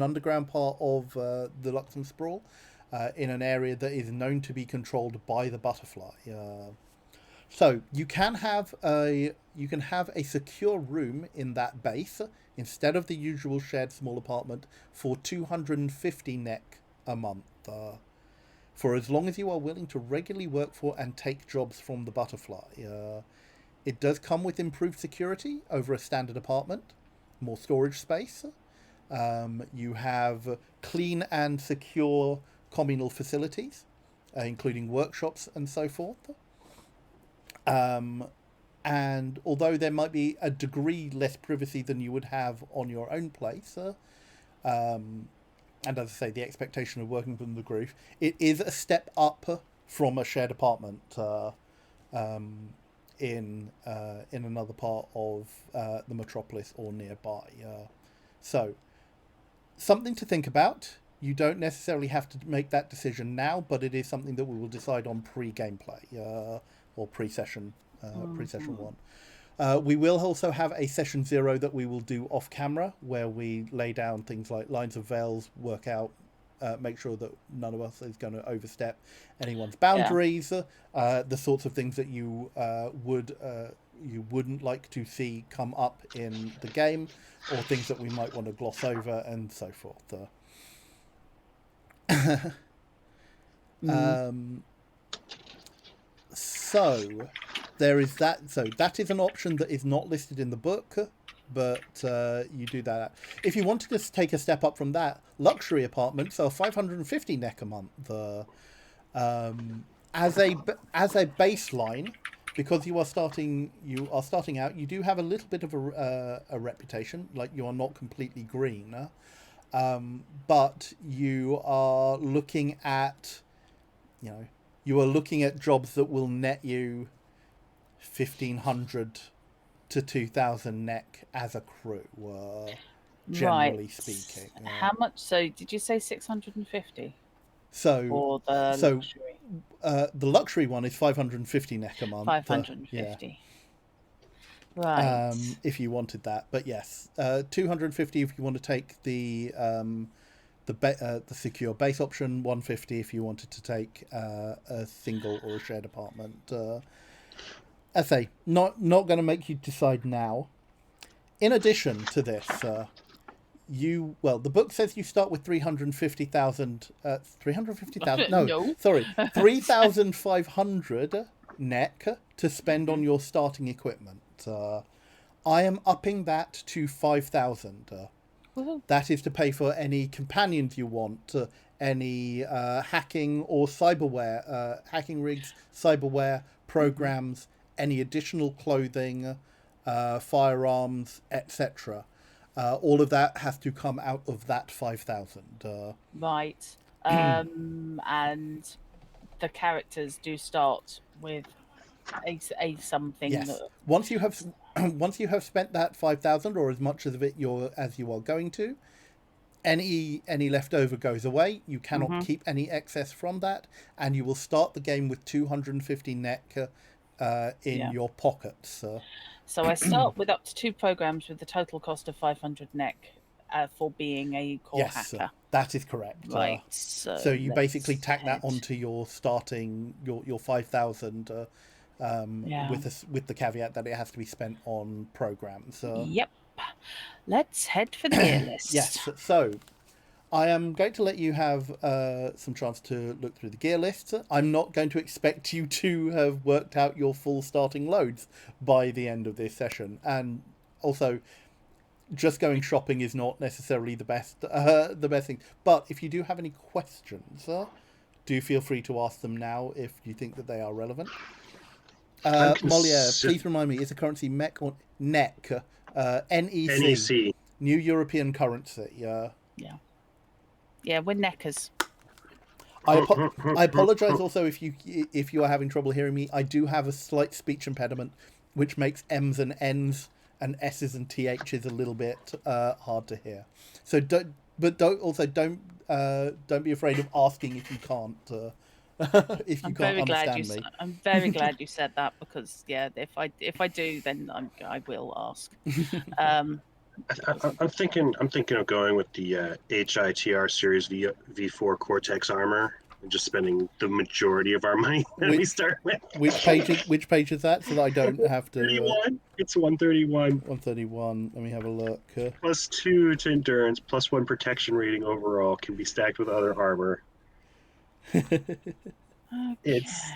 underground part of the Luxem Sprawl, in an area that is known to be controlled by the Butterfly. So you can have a secure room in that base instead of the usual shared small apartment for 250 NEC a month. For as long as you are willing to regularly work for and take jobs from the Butterfly. It does come with improved security over a standard apartment, more storage space. You have clean and secure communal facilities, including workshops and so forth. And although there might be a degree less privacy than you would have on your own place, and as I say, the expectation of working from the group, it is a step up from a shared apartment in another part of the metropolis or nearby. So, something to think about. You don't necessarily have to make that decision now, but it is something that we will decide on pre-gameplay or pre-session one. We will also have a session 0 that we will do off camera, where we lay down things like lines of veils, work out, make sure that none of us is going to overstep anyone's boundaries, the sorts of things that you wouldn't like to see come up in the game, or things that we might want to gloss over, and so forth. So there is that. So that is an option that is not listed in the book, but you do that. If you want to just take a step up from that, luxury apartments are 550 NEC a month. As a baseline, because you are starting out, you do have a little bit of a reputation, like you are not completely green, but you are looking at, jobs that will net you 1,500 to 2,000 NEC as a crew. generally Right. speaking. How much? So, did you say 650 So, for the so luxury? the luxury one is 550 NEC a month. Yeah. 550. Right. If you wanted that, but yes, 250 if you want to take the secure base option, 150 if you wanted to take a single or a shared apartment. I say not going to make you decide now. In addition to this, the book says you start with 350,000. 350,000? No, No. sorry, 3,500 NEC to spend on your starting equipment. I am upping that to 5,000. That is to pay for any companions you want, any hacking or cyberware, hacking rigs, cyberware programs, any additional clothing, firearms, etc. All of that has to come out of that 5,000. Right. And the characters do start with a something. Yes. That... Once you have once you have spent that 5,000 or as much of it as you are going to, any leftover goes away. You cannot keep any excess from that, and you will start the game with 250 NEC in your pockets. So I start with up to 2 programs with the total cost of 500 NEC for being a core hacker. That is correct. Right. So you basically tack that onto your starting your 5,000 with the caveat that it has to be spent on programs. Yep. Let's head for the gear list. Yes. So I am going to let you have some chance to look through the gear list. I'm not going to expect you to have worked out your full starting loads by the end of this session. And also, just going shopping is not necessarily the best thing. But if you do have any questions, do feel free to ask them now if you think that they are relevant. Moliere, please remind me, is the currency MEC or NEC? NEC. NEC. New European currency. Yeah, we're neckers. I apologise also if you are having trouble hearing me. I do have a slight speech impediment, which makes M's and N's and S's and TH's a little bit hard to hear. So don't be afraid of asking if you can't. If you can't understand me. I'm very glad you said that, because if I do, then I will ask. I'm thinking of going with the HITR series V4 Cortex armor and just spending the majority of our money that we start with. Which page is that, so that I don't have to... 31. It's 131. 131. Let me have a look. +2 to endurance, +1 protection rating overall, can be stacked with other armor. It's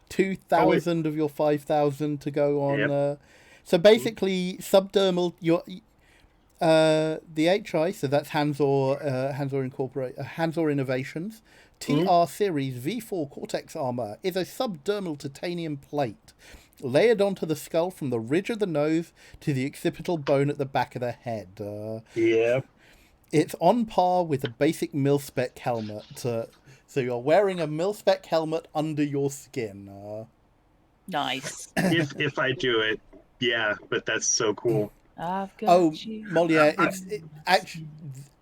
2,000 of your 5,000 to go on. So basically, subdermal, the HI, so that's Hansor Innovations. TR Series V4 Cortex armor is a subdermal titanium plate layered onto the skull from the ridge of the nose to the occipital bone at the back of the head. It's on par with a basic mil-spec helmet. So you're wearing a mil-spec helmet under your skin. Nice. if I do it, but that's so cool. I've got you. Moliere,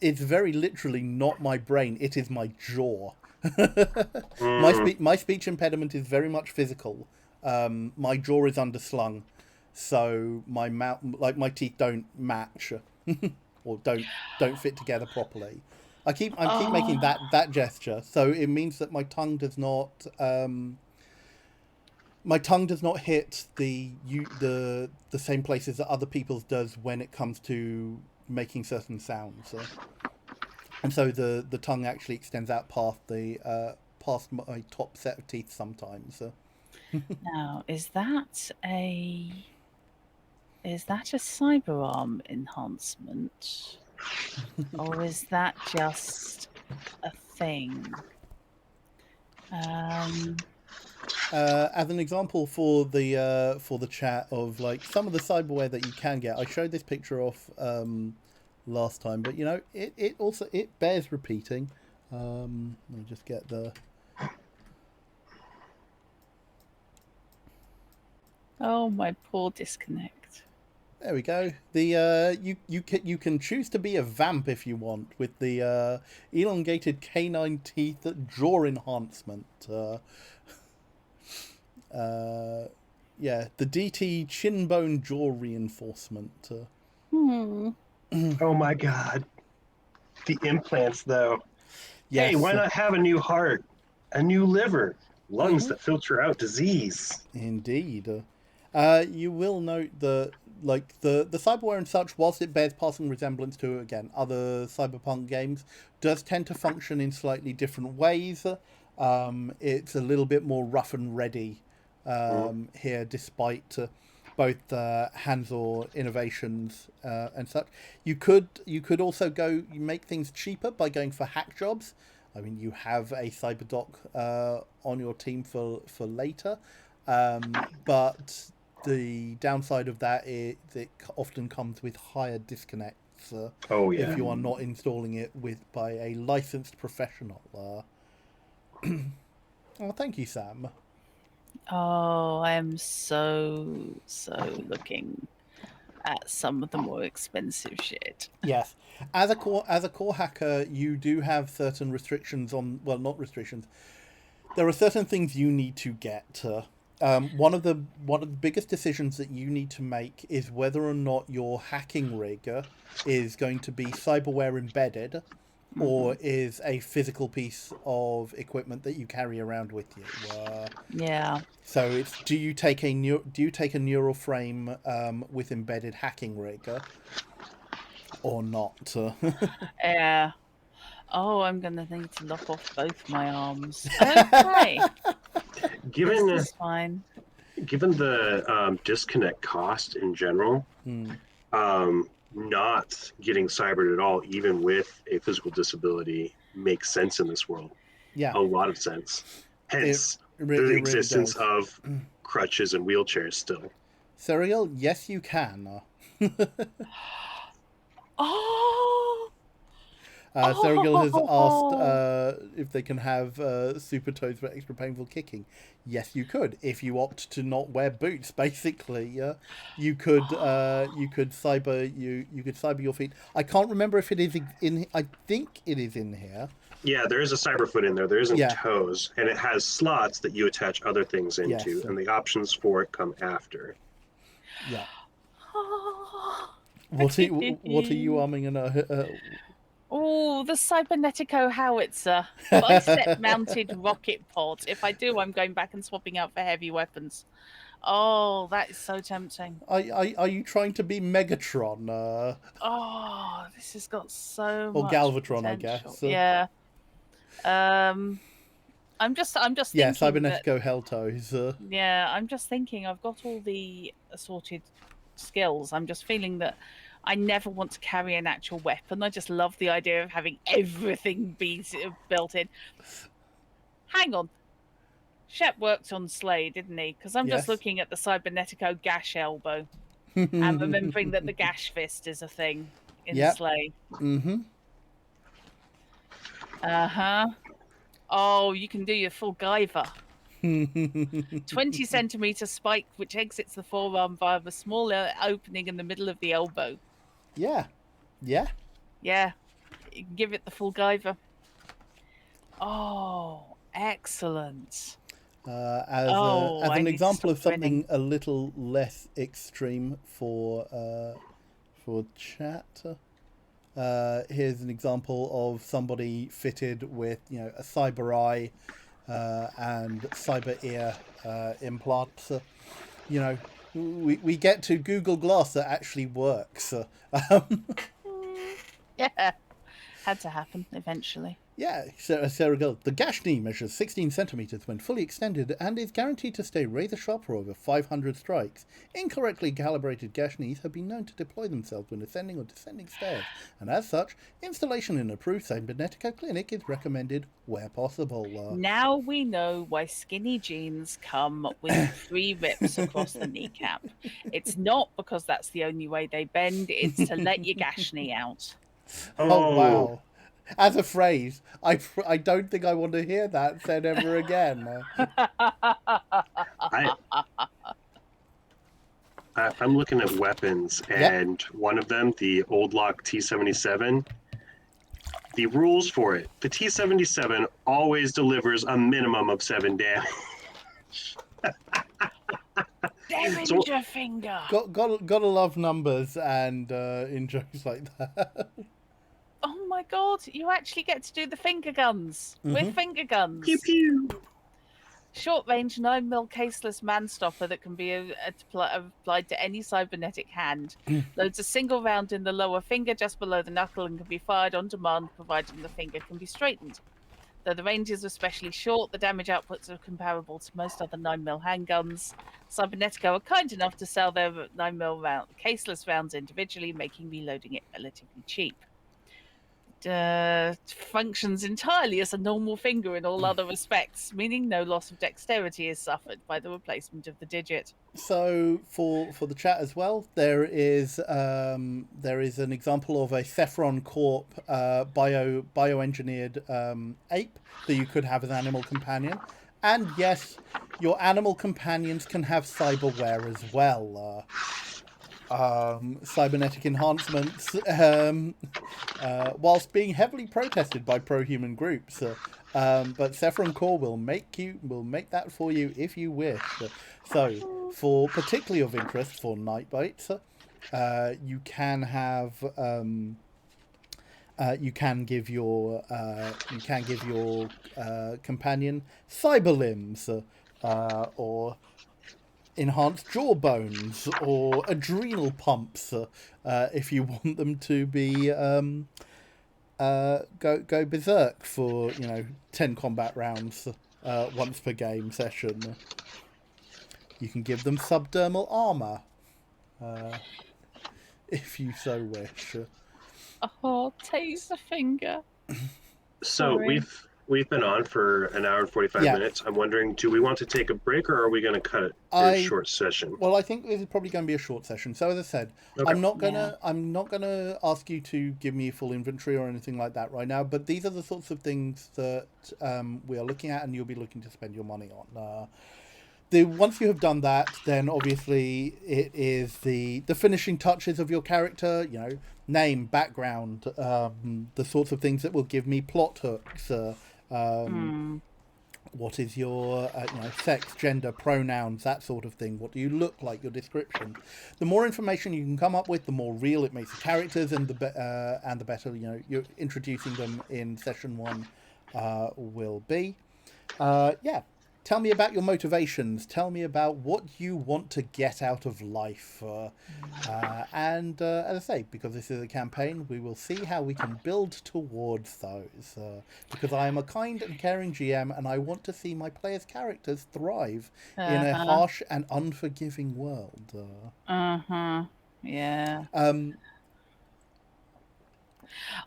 it's very literally not my brain. It is my jaw. My speech impediment is very much physical. My jaw is underslung, so my mouth, like my teeth, don't match or don't fit together properly. I keep making that gesture, so it means that my tongue does not hit the same places that other people's does when it comes to making certain sounds. And so the tongue actually extends out past my top set of teeth sometimes. Now, is that a cyberarm enhancement, or is that just a thing? As an example for the chat of like some of the cyberware that you can get, I showed this picture off last time, but it also bears repeating. Let me just get the... Oh, my poor disconnect. There we go. The you can choose to be a vamp if you want with the elongated canine teeth jaw enhancement. Yeah, the DT chin bone jaw reinforcement. Oh my god, the implants though. Yes, Hey, why not have a new heart, a new liver, lungs Mhm. that filter out disease? Indeed. You will note that, like, the cyberware and such, whilst it bears passing resemblance to, again, other cyberpunk games, does tend to function in slightly different ways. It's a little bit more rough and ready Mm. here, despite both hands-on innovations and such. You could also make things cheaper by going for hack jobs. I mean, you have a cyberdoc on your team for later, but the downside of that is it often comes with higher disconnects Oh if yeah. you are not installing it by a licensed professional. Oh, thank you, Sam. Oh, I am so looking at some of the more expensive shit. Yes, as a core hacker, you do have certain restrictions on, well, not restrictions. There are certain things you need to get. One of the biggest decisions that you need to make is whether or not your hacking rig is going to be cyberware embedded, or is a physical piece of equipment that you carry around with you. Yeah. So it's, do you take a neural frame with embedded hacking rig or not? Yeah. Oh, I'm gonna need to lock off both my arms. Okay. This Given is fine. given the disconnect cost in general, Hmm. not getting cybered at all, even with a physical disability, makes sense in this world. Yeah, A lot of sense. it Hence, it the really existence does. of crutches and wheelchairs still. Serial, yes, you can. Oh. Sergil has asked Oh. if they can have super toes for extra painful kicking. Yes, you could. If you opt to not wear boots, basically, you could cyber your feet. I can't remember if it is in. I think it is in here. Yeah, there is a cyberfoot in there. There isn't Yeah. toes, and it has slots that you attach other things into, Yes. and the options for it come after. Yeah. Oh. What are you arming and Oh, the cybernetico howitzer. Bicep mounted rocket pod. If I do, I'm going back and swapping out for heavy weapons. Oh, that is so tempting. are you trying to be Megatron Oh, this has got so or much Galvatron? I potential. guess. Yeah. I'm just Yeah, thinking that Cybernetico Helltoes. yeah, I'm just thinking I've got all the assorted skills. I'm just feeling that I never want to carry an actual weapon. I just love the idea of having everything be built in. Hang on. Shep worked on Slay, didn't he? Because I'm just Yes. looking at the Cybernetico gash elbow and remembering that the gash fist is a thing in Yep. Slay. Mm-hmm. Uh-huh. Oh, you can do your full Guyver. 20 centimeter spike which exits the forearm via the smaller opening in the middle of the elbow. Yeah. Yeah. Yeah, you can give it the full Guyver. Oh, excellent. As I an need to example stop of something grinning. a little less extreme for chat, here's an example of somebody fitted with a cyber eye and cyber ear implants. We get to Google Glass that actually works. Yeah, had to happen eventually. Yeah, Sarah Gold. The gash knee measures 16 centimeters when fully extended and is guaranteed to stay razor sharp for over 500 strikes. Incorrectly calibrated gash knees have been known to deploy themselves when ascending or descending stairs, and as such, installation in an approved Cybernetico clinic is recommended where possible. Now we know why skinny jeans come with 3 rips across the kneecap. It's not because that's the only way they bend, it's to let your gash knee out. Oh, Oh, wow. As a phrase, I don't think I want to hear that said ever again. I'm I'm looking at weapons, and one of them, the old lock T77, the rules for it. The T77 always delivers a minimum of 7 damage. Derringer finger. Gotta love numbers and in jokes like that. Oh my god, you actually get to do the finger guns with finger guns. Pew pew. Short range 9mm caseless manstopper that can be applied to any cybernetic hand. Loads a single round in the lower finger just below the knuckle and can be fired on demand providing the finger can be straightened. Though the range is especially short, the damage outputs are comparable to most other 9mm handguns. Cybernetico are kind enough to sell their 9mm caseless rounds individually, making reloading it relatively cheap. Functions entirely as a normal finger in all other respects, meaning no loss of dexterity is suffered by the replacement of the digit. So for the chat as well, there is an example of a Cephron Corp bioengineered ape that you could have as animal companion, and yes, your animal companions can have cyberware as well. Cybernetic enhancements, whilst being heavily protested by pro-human groups. But Saffron Core will make that for you if you wish. So, for particularly of interest for Nightbites, you can have you can give your companion cyber limbs, or enhanced jawbones, or adrenal pumps, if you want them to be go berserk for 10 combat rounds once per game session. You can give them subdermal armor, if you so wish. Oh, taser finger. So Sorry. we've been on for an hour and 45 minutes. I'm wondering, do we want to take a break, or are we going to cut it a short session? Well, I think this is probably going to be a short session. So as I said, okay. I'm not gonna ask you to give me a full inventory or anything like that right now. But these are the sorts of things that we are looking at, and you'll be looking to spend your money on. Once you have done that, then obviously it is the finishing touches of your character. Name, background, the sorts of things that will give me plot hooks. What is your sex, gender, pronouns, that sort of thing. What do you look like? Your description. The more information you can come up with, the more real it makes the characters, and the better you're introducing them in session 1 will be. Tell me about your motivations. Tell me about what you want to get out of life. And as I say, because this is a campaign, we will see how we can build towards those. Because I am a kind and caring GM, and I want to see my players' characters thrive in a harsh and unforgiving world. Yeah.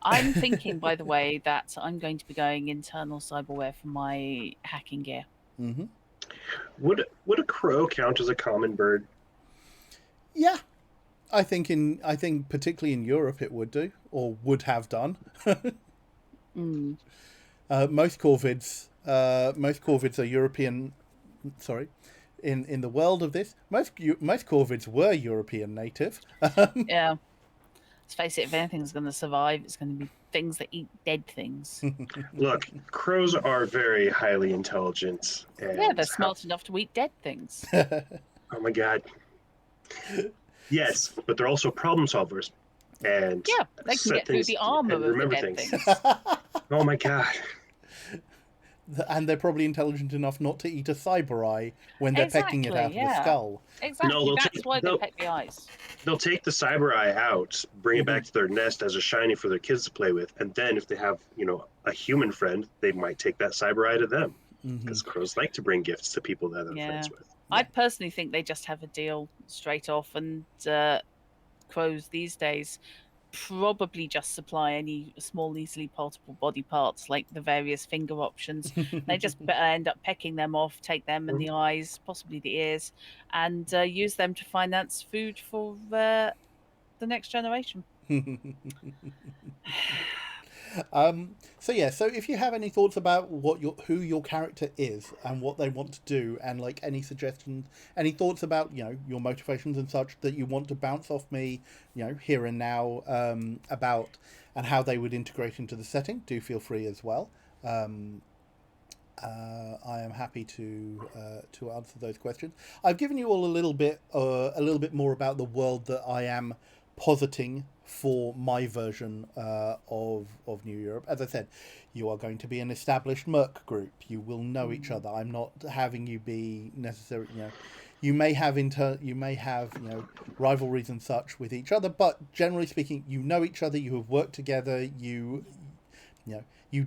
I'm thinking, by the way, that I'm going to be going internal cyberware for my hacking gear. Mm-hmm. Would a crow count as a common bird? Yeah, I think particularly in Europe it would do, or would have done. Most corvids are European. Sorry, in the world of this, most corvids were European native. Yeah. Let's face it, if anything's going to survive, it's going to be things that eat dead things. Look, crows are very highly intelligent. Yeah, they're smart enough to eat dead things. Oh my god. Yes, but they're also problem solvers. And yeah, they can get through the armor of the dead things. Oh my god. And they're probably intelligent enough not to eat a cyber eye when they're pecking it out of the skull. Exactly, no, that's why they peck the eyes. They'll take the cyber eye out, bring it back to their nest as a shiny for their kids to play with, and then if they have, a human friend, they might take that cyber eye to them. Because crows like to bring gifts to people that they're friends with. I personally think they just have a deal straight off, and crows these days probably just supply any small, easily portable body parts like the various finger options. They just end up pecking them off, take them and the eyes, possibly the ears, and use them to finance food for the next generation. So yeah, so if you have any thoughts about who your character is and what they want to do, and like any suggestions, any thoughts about your motivations and such that you want to bounce off me, here and now, about and how they would integrate into the setting, do feel free as well. I am happy to answer those questions. I've given you all a little bit more about the world that I am positing for my version of New Europe. As I said, you are going to be an established merc group. You will know each other. I'm not having you be necessarily, you may have rivalries and such with each other, but generally speaking, you know each other. You have worked together. You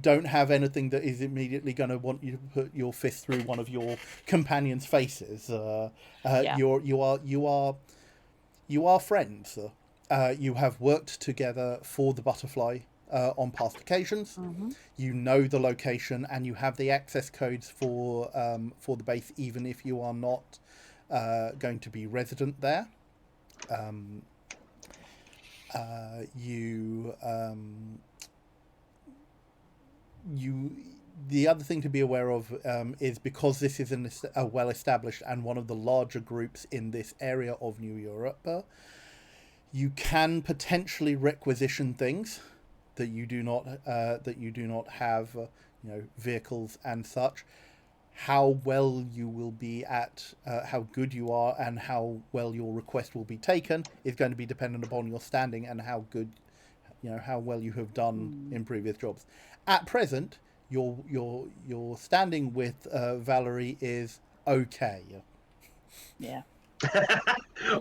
don't have anything that is immediately going to want you to put your fist through one of your companions' faces. Yeah. You are friends. You have worked together for the Butterfly on past occasions. Mm-hmm. You know the location, and you have the access codes for the base, even if you are not going to be resident there. The other thing to be aware of is, because this is a well-established and one of the larger groups in this area of New Europe, you can potentially requisition things that you do not have, vehicles and such. How well you will be at, how good you are, and how well your request will be taken is going to be dependent upon your standing and how good, how well you have done in previous jobs. At present, your standing with Valerie is okay. Yeah.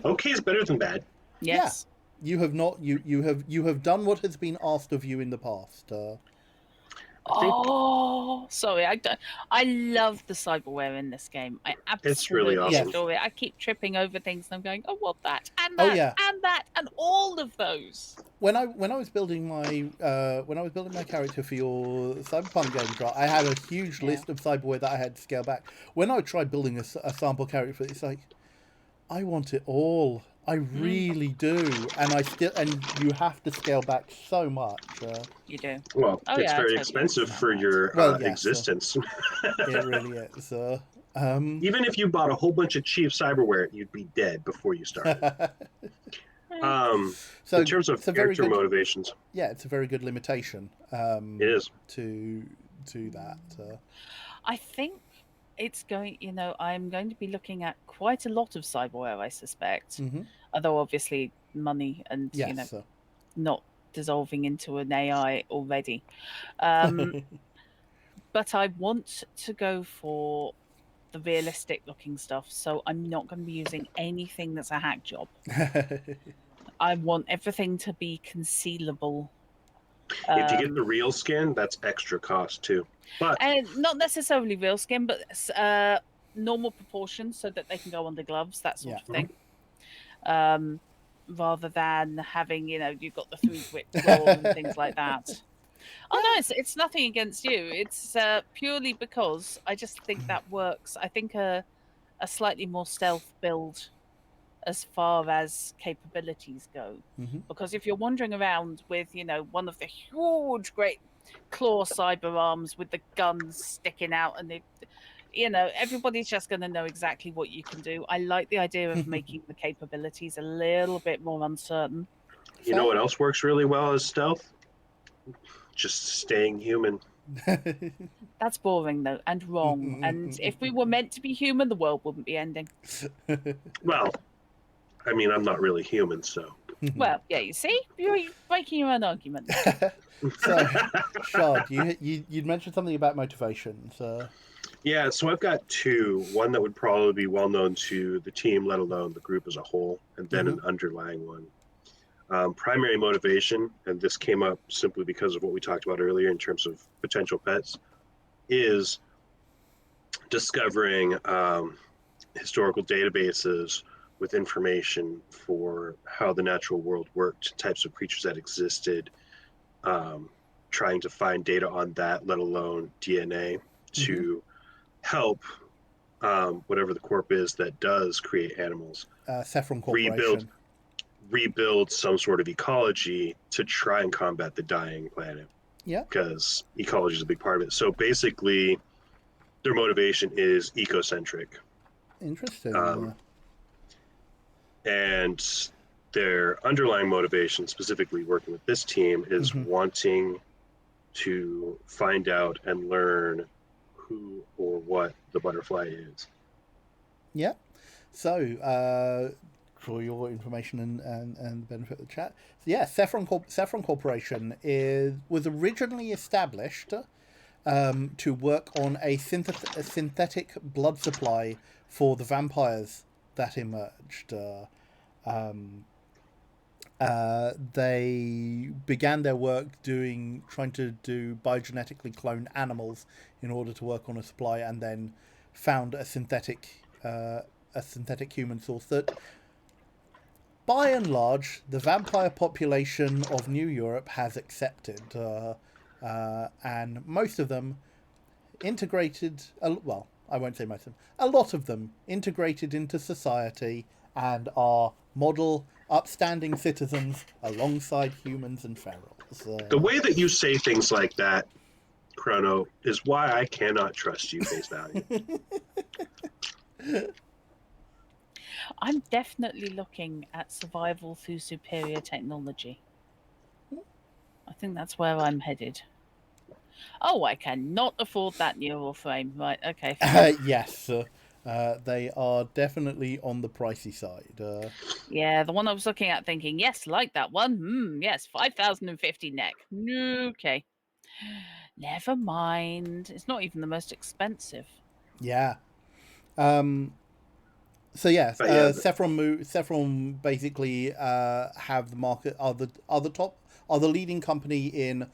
Okay is better than bad. Yes. Yeah. You have done what has been asked of you in the past. Sorry, I love the cyberware in this game. I It's really absolutely awesome. adore it. I keep tripping over things and I'm going, oh, what that and Oh, that yeah. and that and all of those. When I was building my character for your Cyberpunk game, draft, I had a huge list of cyberware that I had to scale back. When I tried building a sample character, it's like, I want it all. I really do, and you have to scale back so much. You do. Well, Oh, it's yeah, I very totally expensive understand for that. your Well, yes, existence. It really is. Even if you bought a whole bunch of cheap cyberware, you'd be dead before you started. So in terms of it's a very character good motivations, yeah, it's a very good limitation. it is. To that. I think it's going, I'm going to be looking at quite a lot of cyberware, I suspect. Mm-hmm. Although obviously money and, Yes. not dissolving into an AI already. But I want to go for the realistic looking stuff. So I'm not going to be using anything that's a hack job. I want everything to be concealable. If you get the real skin, that's extra cost too. But And not necessarily real skin, but normal proportions so that they can go on the gloves, that sort of thing. Rather than having, you've got the 3 grip claw and things like that. Oh no, it's nothing against you. It's purely because I just think that works. I think a slightly more stealth build as far as capabilities go. Mm-hmm. Because if you're wandering around with, one of the huge, great claw cyber arms with the guns sticking out, and everybody's just going to know exactly what you can do. I like the idea of making the capabilities a little bit more uncertain. you know what else works really well as stealth? Just staying human. That's boring though, and wrong. And if we were meant to be human, the world wouldn't be ending. Well, I mean, I'm not really human, so. Well, yeah, you see, you're breaking your own argument. So, Shard, you'd mentioned something about motivations. Yeah, so I've got 2. One that would probably be well known to the team, let alone the group as a whole, and then an underlying one. Primary motivation, and this came up simply because of what we talked about earlier in terms of potential pets, is discovering historical databases with information for how the natural world worked, types of creatures that existed, trying to find data on that, let alone DNA, to help whatever the corp is that does create animals Saffron Corporation. rebuild some sort of ecology to try and combat the dying planet. Yeah. because ecology is a big part of it. So basically, their motivation is ecocentric, Interesting. and their underlying motivation, specifically working with this team, is Mhm. wanting to find out and learn who or what the butterfly is. Yeah. So, for your information and benefit of the chat, so yeah, Saffron Corporation was originally established to work on a synthetic blood supply for the vampires that emerged. They began their work trying to do biogenetically cloned animals in order to work on a supply, and then found a synthetic human source that, by and large, the vampire population of New Europe has accepted, and most of them integrated. Well, I won't say most of them. A lot of them integrated into society and are model, upstanding citizens alongside humans and ferals. The way that you say things like that, Chrono, is why I cannot trust you face value. I'm definitely looking at survival through superior technology. I think that's where I'm headed. Oh, I cannot afford that neural frame. Right, okay, fine. Yes, they are definitely on the pricey side. Yeah, the one I was looking at thinking, yes, like that one. Yes, 5,050 neck. Okay. Never mind. It's not even the most expensive. Yeah. So yes, But yeah, Saffron basically have the market are the leading company in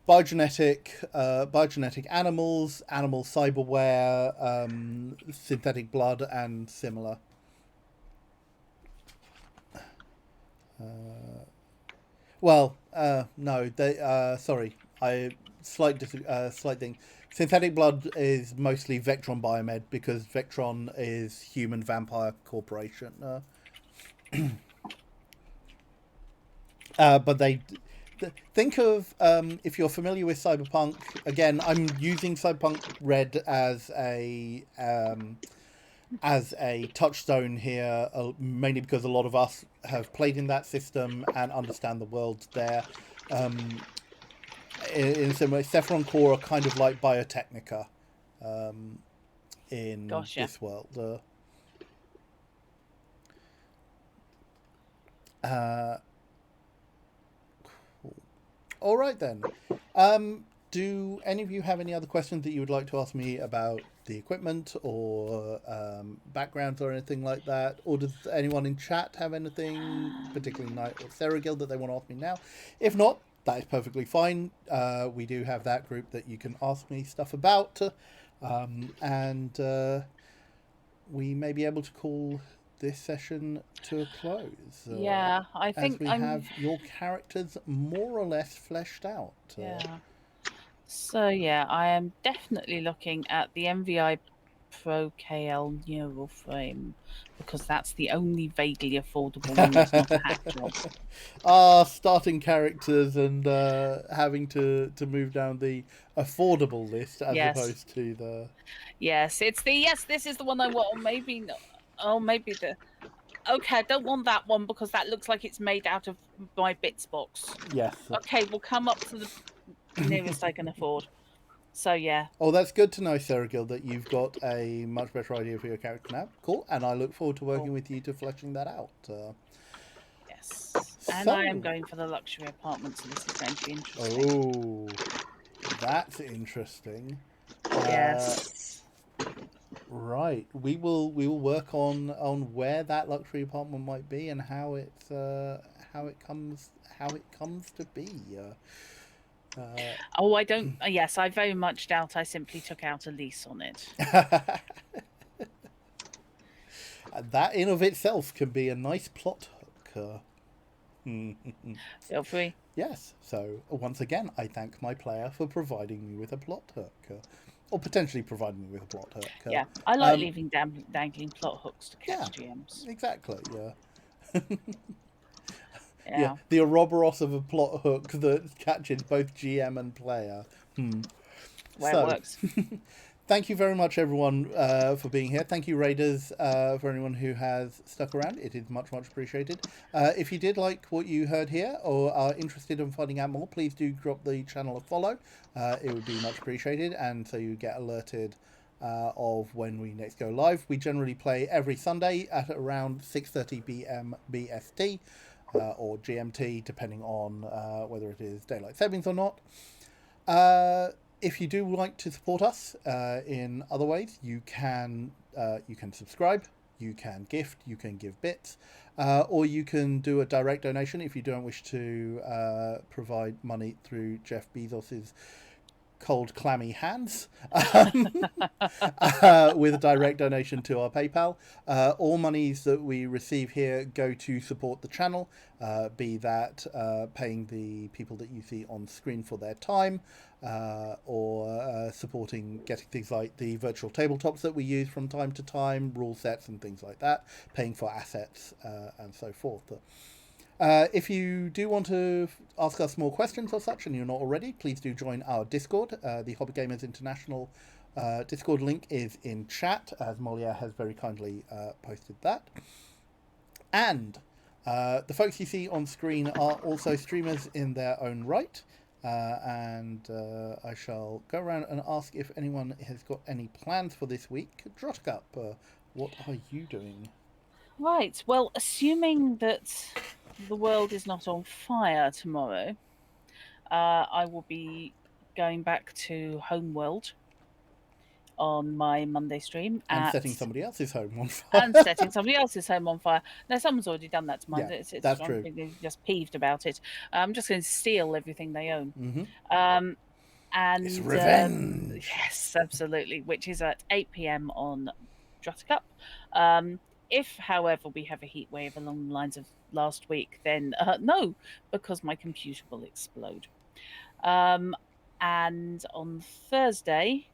biogenetic animals, animal cyberware, synthetic blood, and similar. Well, no, they. Sorry, slight thing. Synthetic blood is mostly Vectron Biomed because Vectron is Human Vampire Corporation. But think of if you're familiar with Cyberpunk. Again, I'm using Cyberpunk Red as a touchstone here, mainly because a lot of us have played in that system and understand the world there. In some way, Saffron Core are kind of like Biotechnica in Gosh, yeah. this world. Uh, all right then. Do any of you have any other questions that you would like to ask me about the equipment or backgrounds or anything like that? Or does anyone in chat have anything, particularly Knight or Theragill, that they want to ask me now? If not, that is perfectly fine. We do have that group that you can ask me stuff about. And we may be able to call this session to a close. Yeah, I As think we I'm. have your characters more or less fleshed out. Yeah. So yeah, I am definitely looking at the MVI Pro KL neural frame because that's the only vaguely affordable one that's not a hack job. Starting characters and having to move down the affordable list as Yes. opposed to the Yes, it's the yes. This is the one I want. Or maybe not. Oh, maybe the. Okay, I don't want that one because that looks like it's made out of my bits box. yes. Okay, we'll come up to the nearest I can afford. So yeah. Oh, that's good to know, Theragill, that you've got a much better idea for your character now. Cool, and I look forward to working with you to fleshing that out. Yes, and I am going for the luxury apartment, so this is going to be interesting. Oh, that's interesting. Yes. Right, we will work on where that luxury apartment might be and how it comes to be. Oh, I don't. Yes, I very much doubt I simply took out a lease on it. That in of itself can be a nice plot hook. Feel free. Yes. So once again, I thank my player for providing me with a plot hook, or potentially providing me with a plot hook. Yeah, I like leaving dangling plot hooks to catch GMs. Exactly. Yeah. Yeah. the Ouroboros of a plot hook that catches both GM and player. Where it So, works. thank you very much, everyone, for being here. Thank you, Raiders, for anyone who has stuck around. It is much, much appreciated. If you did like what you heard here or are interested in finding out more, please do drop the channel a follow. It would be much appreciated, and so you get alerted of when we next go live. We generally play every Sunday at around 6:30 p.m. BST or GMT, depending on whether it is daylight savings or not. If you do like to support us in other ways, you can subscribe, you can gift, you can give bits, or you can do a direct donation if you don't wish to provide money through Jeff Bezos's cold, clammy hands with a direct donation to our PayPal. All monies that we receive here go to support the channel, be that paying the people that you see on screen for their time, or supporting getting things like the virtual tabletops that we use from time to time, rule sets and things like that, paying for assets and so forth. If you do want to ask us more questions or such and you're not already, please do join our Discord. The Hobby Gamers International Discord link is in chat, as Moliere has very kindly posted that. And the folks you see on screen are also streamers in their own right. And I shall go around and ask if anyone has got any plans for this week. Drotkup, what are you doing? Right. Well, assuming that the world is not on fire tomorrow, I will be going back to Homeworld on my Monday stream And setting somebody else's home on fire. and setting somebody else's home on fire. No, someone's already done that to mine. Yeah, It's that's I'm true. just peeved about it. I'm just going to steal everything they own. Mm-hmm. And It's revenge. yes, absolutely. Which is at 8 p.m. on Druttercup. If, however, we have a heat wave along the lines of last week, then no, because my computer will explode. And on Thursday,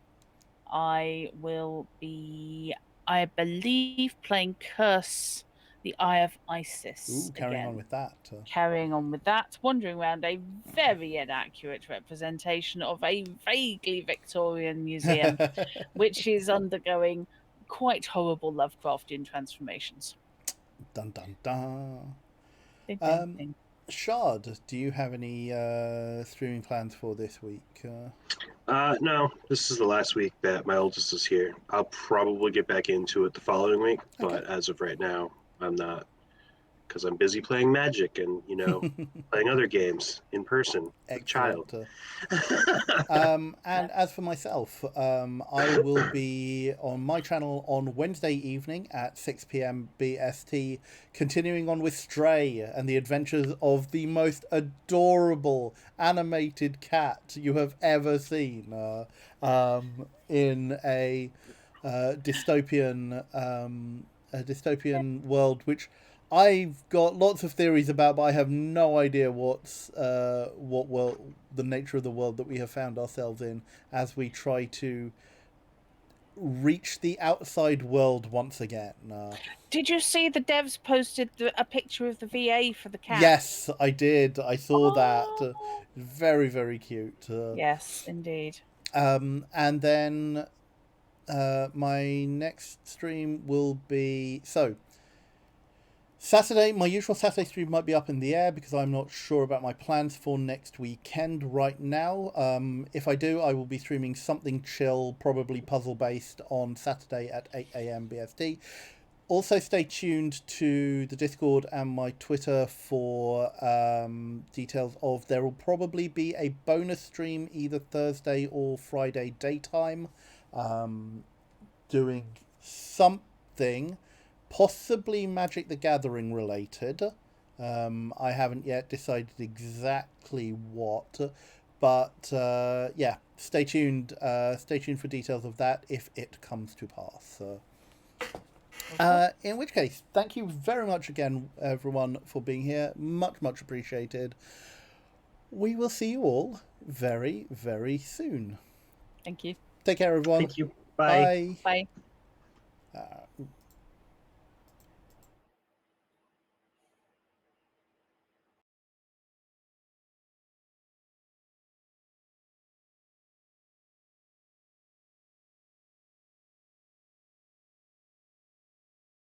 I will be, I believe, playing Curse, the Eye of Isis. Ooh, carrying again. on with that. Carrying on with that, wandering around a very inaccurate representation of a vaguely Victorian museum, which is undergoing quite horrible Lovecraftian transformations. Dun dun dun. Ding, ding, ding. Shard, do you have any streaming plans for this week? No, this is the last week that my oldest is here. I'll probably get back into it the following week, but as of right now, I'm not, because I'm busy playing Magic and playing other games in person with a child. And as for myself, I will be on my channel on Wednesday evening at 6 p.m. BST, continuing on with Stray and the adventures of the most adorable animated cat you have ever seen in a dystopian world, which I've got lots of theories about, but I have no idea the nature of the world that we have found ourselves in as we try to reach the outside world once again. Did you see the devs posted a picture of the VA for the cat? Yes, I did. I saw that. Very, very cute. Yes, indeed. And then my next stream will be Saturday. My usual Saturday stream might be up in the air because I'm not sure about my plans for next weekend right now. If I do, I will be streaming something chill, probably puzzle based, on Saturday at 8 a.m. BST. Also, stay tuned to the Discord and my Twitter for details of. There will probably be a bonus stream either Thursday or Friday daytime, doing something possibly Magic the Gathering related. I haven't yet decided exactly what, but yeah, stay tuned. Stay tuned for details of that if it comes to pass. In which case, thank you very much again, everyone, for being here. Much, much appreciated. We will see you all very, very soon. Thank you. Take care, everyone. Thank you. Bye. Bye.